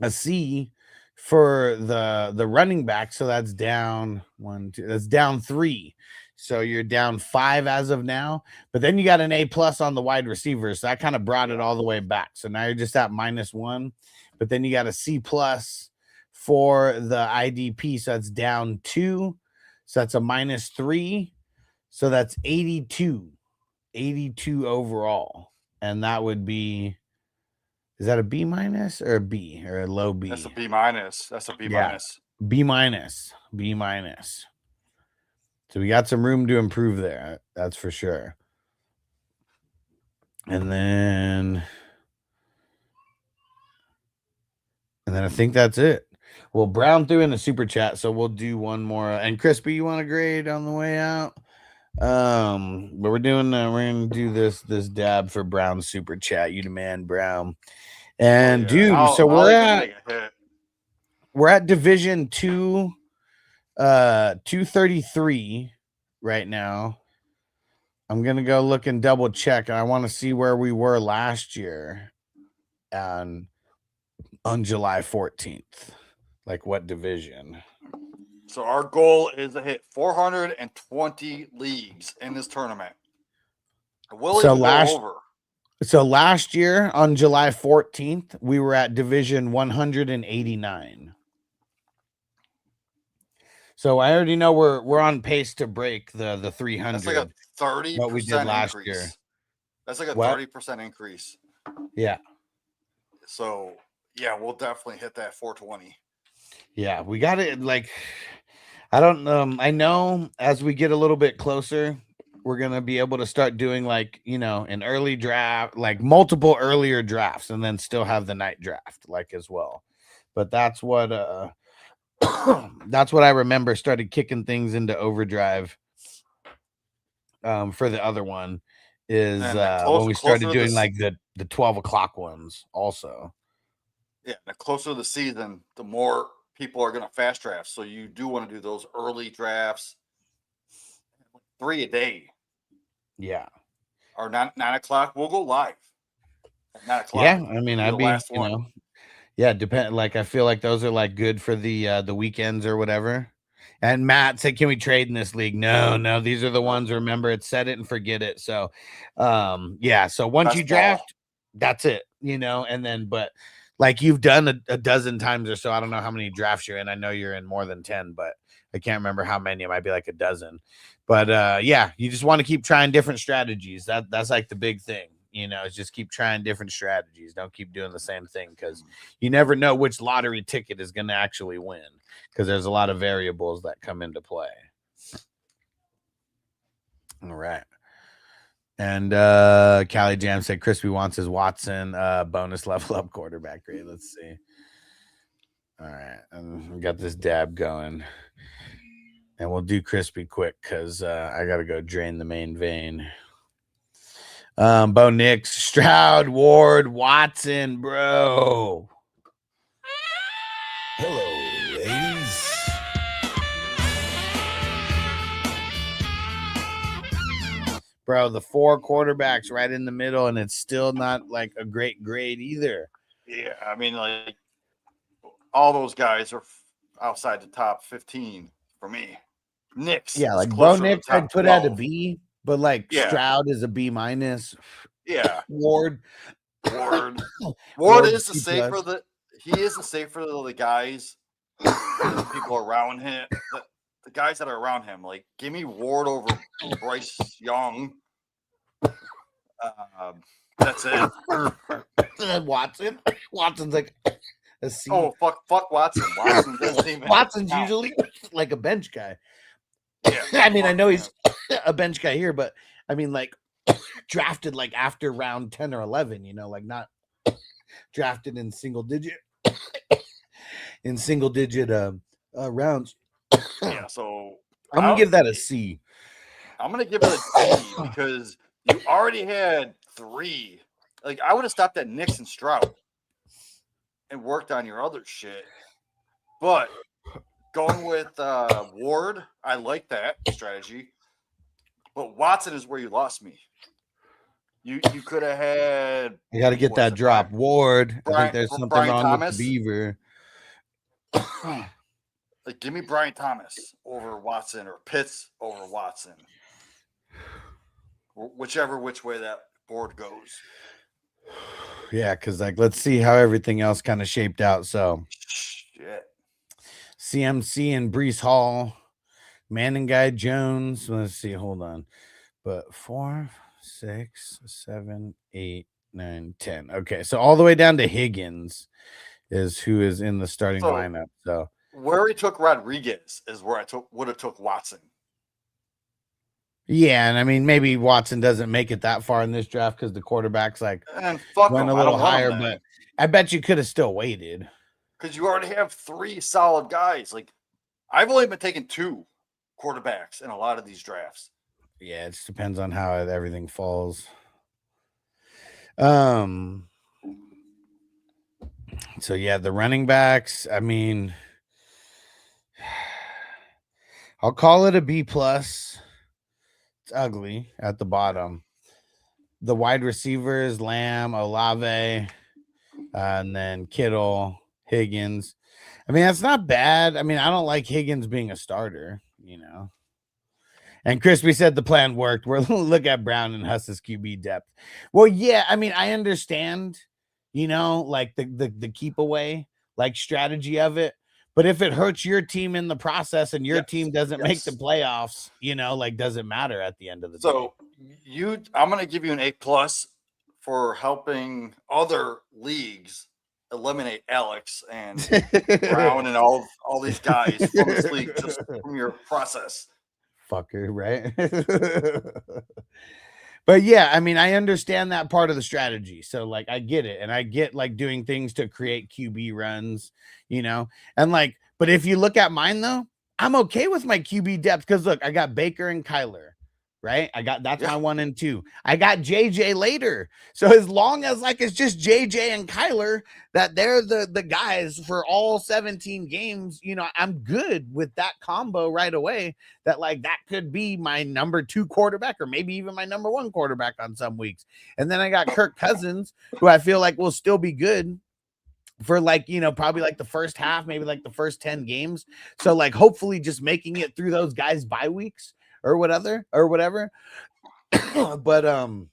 C for the running back. So that's down 1, 2. That's down 3. So you're down 5 as of now. But then you got an A+ on the wide receivers. So that kind of brought it all the way back. So now you're just at -1. But then you got a C+ for the IDP. So that's down 2. So that's a -3. So that's 82 overall. And that would be, is that a B- or a B or a low B? That's a B-. That's a B-. Yeah. B-. So we got some room to improve there. That's for sure. And then I think that's it. Well, Brown threw in a super chat, so we'll do one more. And Crispy, you want a grade on the way out? But we're gonna do this dab for Brown's super chat. You the man, Brown. And dude, so we're at Division 2, 233 right now. I'm gonna go look and double check, and I want to see where we were last year, on July 14th. Like what division? So our goal is to hit 420 leagues in this tournament. So last year on July 14th, we were at Division 189. So I already know we're on pace to break the 300. That's like a 30% what we did last increase. Year. That's like a 30% increase. Yeah. So yeah, we'll definitely hit that 420. Yeah, we got it. Like, I don't I know as we get a little bit closer, we're gonna be able to start doing like, an early draft, like multiple earlier drafts, and then still have the night draft like as well. But that's what that's what I remember started kicking things into overdrive. For the other one is when we started doing like the 12 o'clock ones also. Yeah, the closer the season, the more people are going to fast draft. So you do want to do those early drafts, 3 a day. Yeah. Or 9 o'clock. We'll go live at 9 o'clock. Yeah, I mean, I'd be, yeah, depend. Like, I feel like those are like good for the weekends or whatever. And Matt said, "Can we trade in this league?" No, these are the ones. Remember, it's set it and forget it. So, yeah. So once you draft, that's it. And then, but like you've done a dozen times or so. I don't know how many drafts you're in. I know you're in more than 10, but I can't remember how many. It might be like a dozen. But yeah, you just want to keep trying different strategies. That's like the big thing. Is just keep trying different strategies. Don't keep doing the same thing because you never know which lottery ticket is going to actually win because there's a lot of variables that come into play. All right. And Callie Jam said Crispy wants his Watson bonus level up quarterback grade. Let's see. All right. And we got this dab going. And we'll do Crispy quick because I got to go drain the main vein. Bo Nix, Stroud, Ward, Watson, bro. Hello, ladies. Bro, the 4 quarterbacks right in the middle, and it's still not like a great grade either. Yeah, I mean, like all those guys are outside the top 15 for me. Nix, yeah, like Bo Nix, I'd put 12. at a B, but like Stroud is a B-. Yeah, Ward is the safer he is the safer of the guys, the people around him, the guys that are around him. Like, give me Ward over Bryce Young. That's it. And Watson's like a C. Oh, fuck Watson. Watson doesn't even Watson's usually like a bench guy. Yeah, I mean, I know he's a bench guy here, but I mean, like drafted like after round 10 or 11, like not drafted in single digit rounds. Yeah, so I'm gonna give that a C. I'm gonna give it a D because you already had 3 Like I would have stopped at Nix and Stroud and worked on your other shit. But going with Ward, I like that strategy. But Watson is where you lost me. You could have had. You got to get that drop. Ward. I think there's something wrong Thomas. with the Beaver. Like, give me Brian Thomas over Watson or Pitts over Watson. Which way that board goes. Yeah, because like let's see how everything else kind of shaped out. So shit. CMC and Brees Hall, Manning Guy Jones. Let's see, hold on. But 4, 6, 7, 8, 9, 10. Okay, so all the way down to Higgins is who is in the starting lineup. So where he took Rodriguez is where I would have took Watson. Yeah, and I mean maybe Watson doesn't make it that far in this draft because the quarterback's like went a little higher, but I bet you could have still waited. Because you already have 3 solid guys. Like I've only been taking 2 quarterbacks in a lot of these drafts. Yeah, it just depends on how everything falls. So yeah, the running backs, I mean, I'll call it a B+. It's ugly at the bottom. The wide receivers, Lamb, Olave, and then Kittle, Higgins. I mean, that's not bad. I mean, I don't like Higgins being a starter, you know. And Crispy said the plan worked. We're look at Brown and Huss's QB depth. Well, yeah, I mean, I understand, you know, like the keep away, like strategy of it. But if it hurts your team in the process and your team doesn't make the playoffs, you know, like doesn't matter at the end of the day. So I'm going to give you an A+ for helping other leagues eliminate Alex and Brown and all these guys from this league just from your process. Fucker, right? But yeah, I mean, I understand that part of the strategy. So like I get it. And I get like doing things to create QB runs, you know, and like, but if you look at mine though, I'm okay with my QB depth because look, I got Baker and Kyler, right? That's my 1 and 2. I got JJ later. So as long as like it's just JJ and Kyler that they're the guys for all 17 games, you know, I'm good with that combo right away. That like that could be my number 2 quarterback or maybe even my number 1 quarterback on some weeks. And then I got Kirk Cousins, who I feel like will still be good for like, you know, probably like the first half, maybe like the first 10 games. So like hopefully just making it through those guys' bye weeks or whatever. But I'm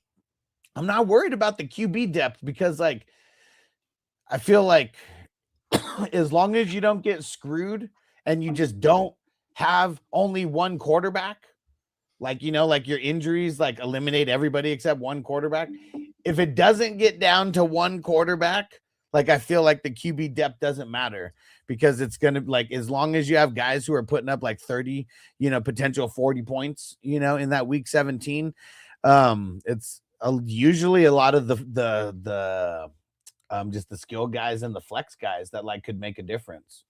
not worried about the QB depth because like I feel like as long as you don't get screwed and you just don't have only one quarterback, like, you know, like your injuries like eliminate everybody except one quarterback. If it doesn't get down to one quarterback, like I feel like the QB depth doesn't matter because it's going to like, as long as you have guys who are putting up like 30, you know, potential 40 points, you know, in that week 17, it's usually a lot of the just the skill guys and the flex guys that like could make a difference.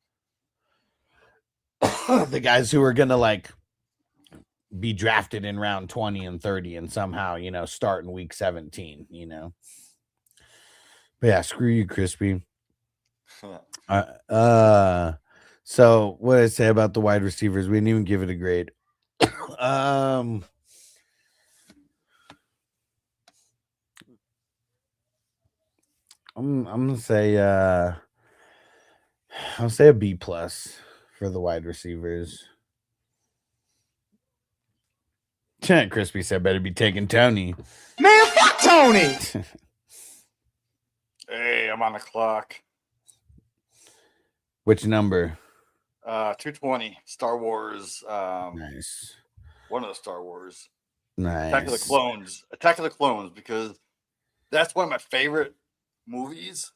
The guys who are going to like be drafted in round 20 and 30 and somehow, you know, start in week 17, you know. But yeah, screw you, Crispy. So what did I say about the wide receivers? We didn't even give it a grade. I'm gonna say I'll say a B+ for the wide receivers. Crispy said better be taking Tony. Man, fuck Tony. Hey, I'm on the clock. Which number? 220. Star Wars. Nice. One of the Star Wars. Nice. Attack of the Clones. Attack of the Clones, because that's one of my favorite movies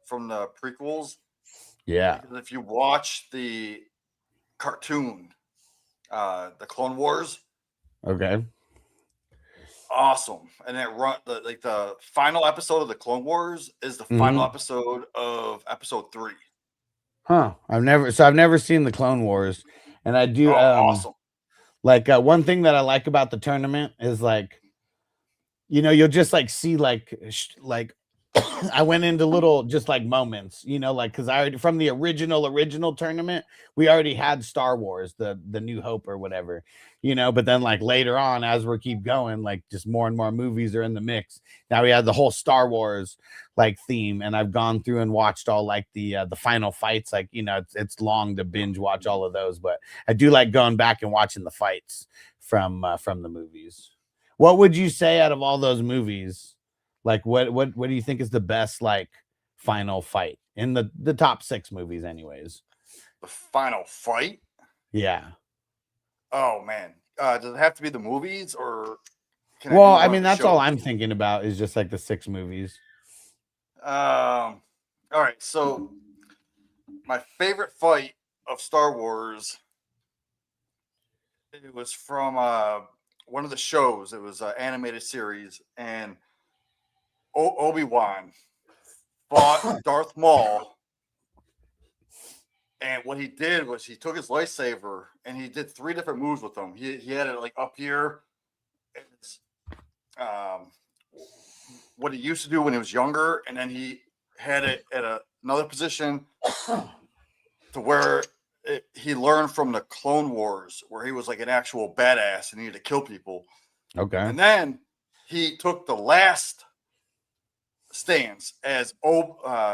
from the prequels. Yeah. Because if you watch the cartoon, the Clone Wars. Okay. Awesome. And then the final episode of the Clone Wars is the final episode of episode 3. Huh. I've never seen the Clone Wars, and I do. Awesome. Like one thing that I like about the tournament is like, you'll just like see like I went into little just like moments, like because I already from the original tournament, we already had Star Wars, the New Hope or whatever, but then like later on, as we keep going, like just more and more movies are in the mix. Now we had the whole Star Wars like theme, and I've gone through and watched all like the final fights. Like, it's long to binge watch all of those, but I do like going back and watching the fights from the movies. What would you say out of all those movies? Like what do you think is the best like final fight in the top 6 movies anyways? The final fight? Yeah. Oh man. Does it have to be the movies or I mean that's all I'm thinking about is just like the 6 movies. All right. So my favorite fight of Star Wars, it was from one of the shows. It was an animated series, and Obi-Wan fought Darth Maul, and what he did was he took his lightsaber and he did 3 different moves with them. He had it like up here, what he used to do when he was younger, and then he had it at another position to where he learned from the Clone Wars, where he was like an actual badass and needed to kill people. Okay, and then he took the last stance as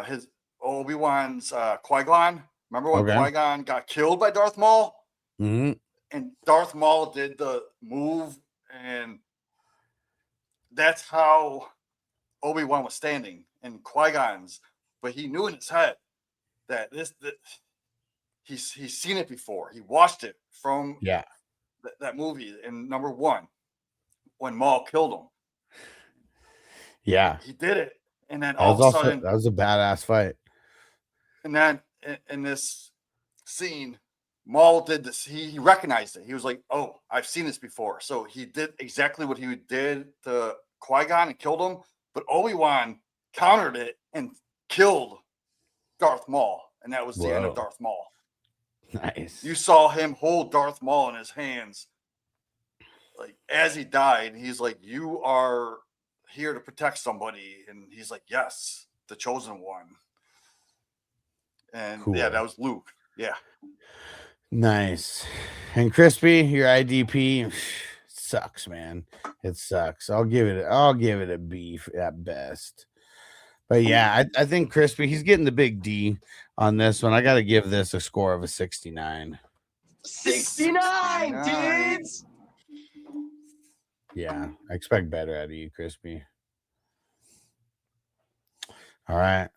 his Obi-Wan's Qui-Gon. Remember when Qui-Gon got killed by Darth Maul? Mm-hmm. And Darth Maul did the move, and that's how Obi-Wan was standing in Qui-Gon's. But he knew in his head that he's seen it before. He watched it from that movie in number 1 when Maul killed him. Yeah, he did it. And then all of a sudden, that was a badass fight. And then in this scene, Maul did this. He recognized it. He was like, "Oh, I've seen this before." So he did exactly what he did to Qui-Gon and killed him. But Obi-Wan countered it and killed Darth Maul, and that was the end of Darth Maul. Nice. You saw him hold Darth Maul in his hands, like as he died. He's like, "You are here to protect somebody," and he's like, "Yes, the chosen one." And yeah, that was Luke. Yeah. Nice. And Crispy, your IDP sucks, man. It sucks. I'll give it a B at best. But yeah, I think Crispy, he's getting the big D on this one. I got to give this a score of a 69. 69, dudes. Yeah, I expect better out of you, Crispy. All right.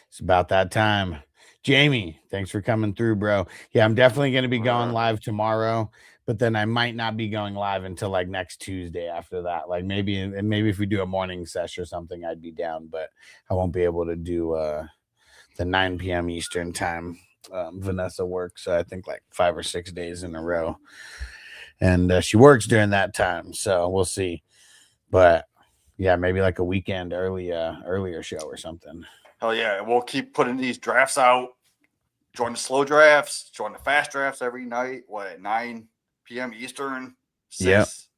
It's about that time. Jamie, thanks for coming through, bro. Yeah, I'm definitely going to be going live tomorrow, but then I might not be going live until like next Tuesday after that. Like maybe if we do a morning session or something, I'd be down, but I won't be able to do the 9 p.m. Eastern time. Vanessa works, so I think like 5 or 6 days in a row. And she works during that time, so we'll see. But yeah, maybe like a weekend earlier show or something. Hell yeah. We'll keep putting these drafts out. Join the slow drafts, join the fast drafts every night. What, at 9 p.m. Eastern, 6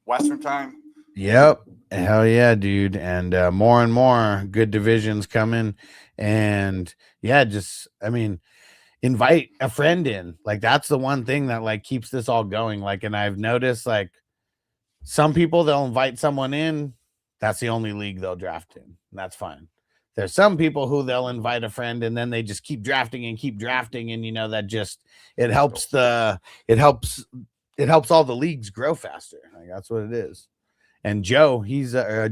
Western time? Yep. Hell yeah, dude. And more and more good divisions coming. And yeah, invite a friend in. Like that's the one thing that like keeps this all going. Like, and I've noticed like some people, they'll invite someone in. That's the only league they'll draft in. And that's fine. There's some people who they'll invite a friend and then they just keep drafting. And that just, it helps all the leagues grow faster. Like that's what it is. And Joel, he's a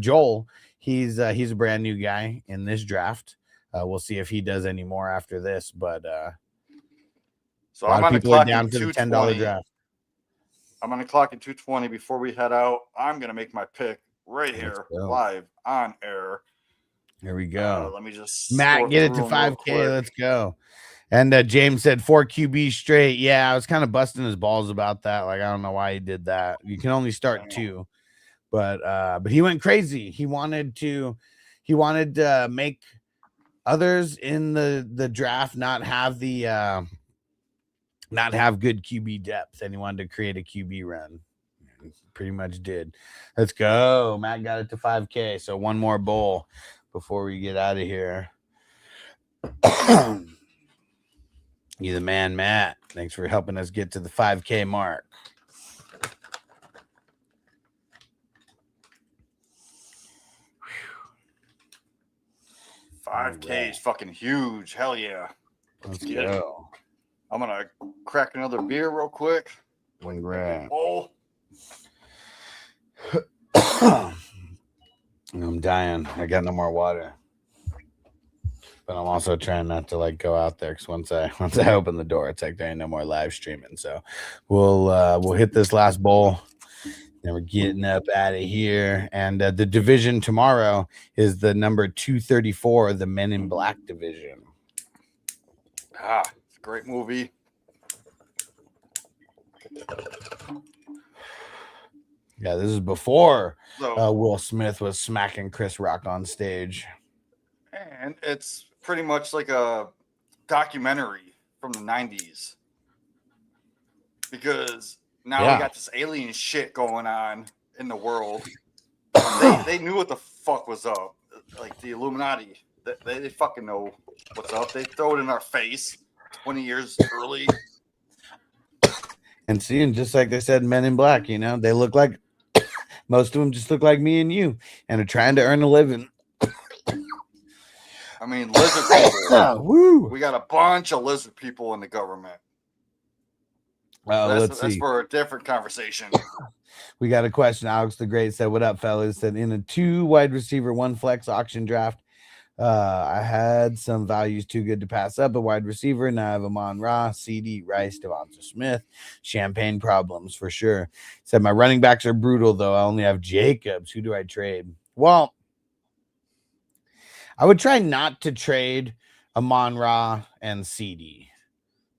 brand new guy in this draft. We'll see if he does any more after this, but so I'm on the clock down for the $10 draft. I'm on the clock at 2:20 before we head out. I'm going to make my pick right here live on air. Here we go. Let me just Matt get it to 5K. Let's go. And James said 4 QB straight. Yeah, I was kind of busting his balls about that. Like I don't know why he did that. You can only start 2, but he went crazy. He wanted to make others in the draft not have good QB depth, and he wanted to create a QB run. Pretty much did. Let's go. Matt got it to 5K. So one more bowl before we get out of here. You the man, Matt. Thanks for helping us get to the 5K mark. Right. 5K is fucking huge. Hell yeah. Let's go. I'm gonna crack another beer real quick. One grab. Bowl. I'm dying. I got no more water. But I'm also trying not to like go out there because once I open the door, it's like there ain't no more live streaming. So we'll hit this last bowl. Then we're getting up out of here. And the division tomorrow is the number 234, the Men in Black division. It's a great movie. Yeah, this is before Will Smith was smacking Chris Rock on stage. And it's pretty much like a documentary from the 90s. Because now we got this alien shit going on in the world. They knew what the fuck was up. Like the Illuminati. They fucking know what's up. They throw it in our face 20 years early. And seeing, just like they said, Men in Black, you know, they look like, most of them just look like me and you and are trying to earn a living. I mean, lizard people. Woo. We got a bunch of lizard people in the government. Let's see. That's for a different conversation. We got a question. Alex the Great said, "What up, fellas?" Said, in a 2 wide receiver, 1 flex auction draft, I had some values too good to pass up. A wide receiver, and I have Amon-Ra, CD, Rice, Devonta Smith. Champagne problems for sure. Said, my running backs are brutal, though. I only have Jacobs. Who do I trade? Well, I would try not to trade Amon-Ra and CD.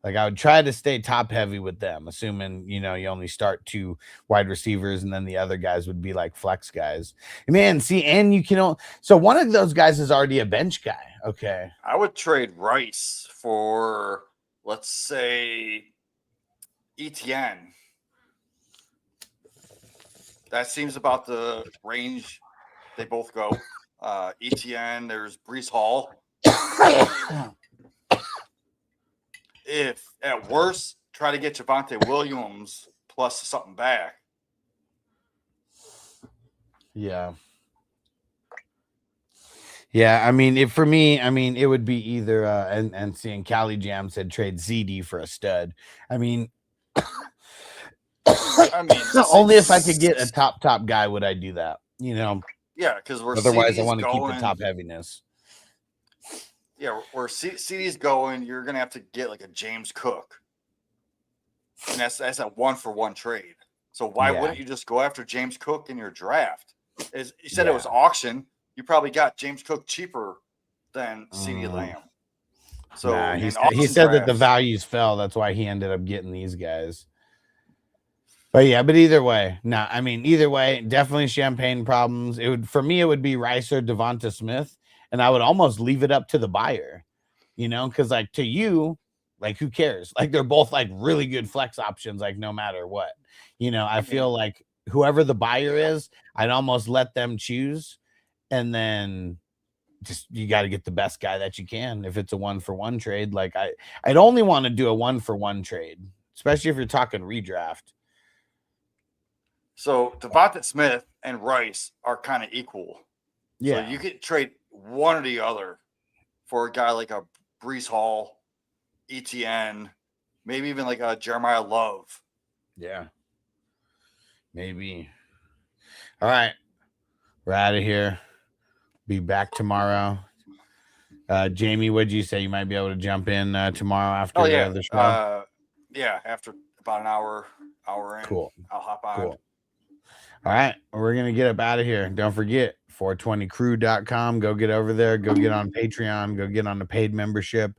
Like, I would try to stay top heavy with them, assuming, you know, you only start 2 wide receivers and then the other guys would be like flex guys. Man, see, and you can, so one of those guys is already a bench guy. Okay. I would trade Rice for, let's say, ETN. That seems about the range they both go. ETN, there's Breece Hall. If at worst, try to get Javonte Williams plus something back. Yeah. Yeah, I mean, it would be either and seeing Cali Jam said trade ZD for a stud. I mean, only if I could get a top guy would I do that, you know. Yeah, because otherwise I want to keep the top heaviness. Yeah, where CD's going, you're gonna have to get like a James Cook, and that's a 1-for-1 trade. So why wouldn't you just go after James Cook in your draft? As you said, it was auction. You probably got James Cook cheaper than CD Lamb. So he said that the values fell. That's why he ended up getting these guys. But yeah, but either way, definitely champagne problems. It would be Rice or Devonta Smith. And I would almost leave it up to the buyer, you know, because like to you, like who cares? Like they're both like really good flex options, like no matter what, you know. I feel like whoever the buyer is, I'd almost let them choose, and then just you got to get the best guy that you can. If it's a 1-for-1 trade, like I'd only want to do a 1-for-1 trade, especially if you're talking redraft. So Devonta Smith and Rice are kind of equal. Yeah, so you could trade one or the other for a guy like a Breece Hall, ETN, maybe even like a Jeremiah Love. Yeah, maybe. All right, we're out of here. Be back tomorrow. Jamie, what'd you say? You might be able to jump in tomorrow after the show? Yeah, after about an hour in. Cool. I'll hop on. Cool. All right, we're going to get up out of here. Don't forget, 420crew.com. Go get over there. Go get on Patreon. Go get on the paid membership.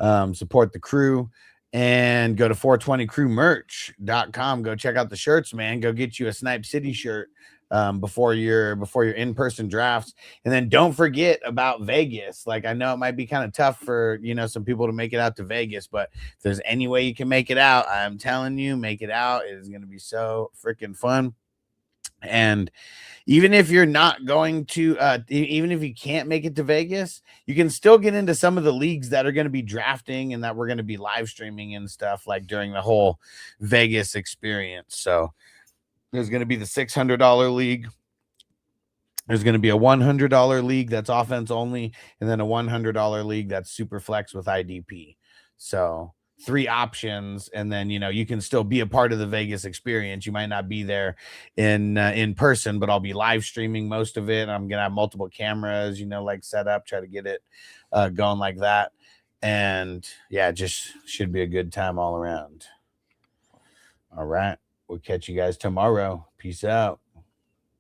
Support the crew. And go to 420crewmerch.com. Go check out the shirts, man. Go get you a Snipe City shirt. before your in-person drafts. And then don't forget about Vegas. Like, I know it might be kind of tough for, you know, some people to make it out to Vegas, but if there's any way you can make it out, I'm telling you, make it out. It is going to be so freaking fun. And even if you're not going to, even if you can't make it to Vegas, you can still get into some of the leagues that are going to be drafting and that we're going to be live streaming and stuff like during the whole Vegas experience. So there's going to be the $600 league. There's going to be a $100 league that's offense only, and then a $100 league that's super flex with IDP. So 3 options, and then, you know, you can still be a part of the Vegas experience. You might not be there in person, but I'll be live streaming most of it. I'm going to have multiple cameras, you know, like set up, try to get it going like that. And yeah, just should be a good time all around. All right. We'll catch you guys tomorrow. Peace out.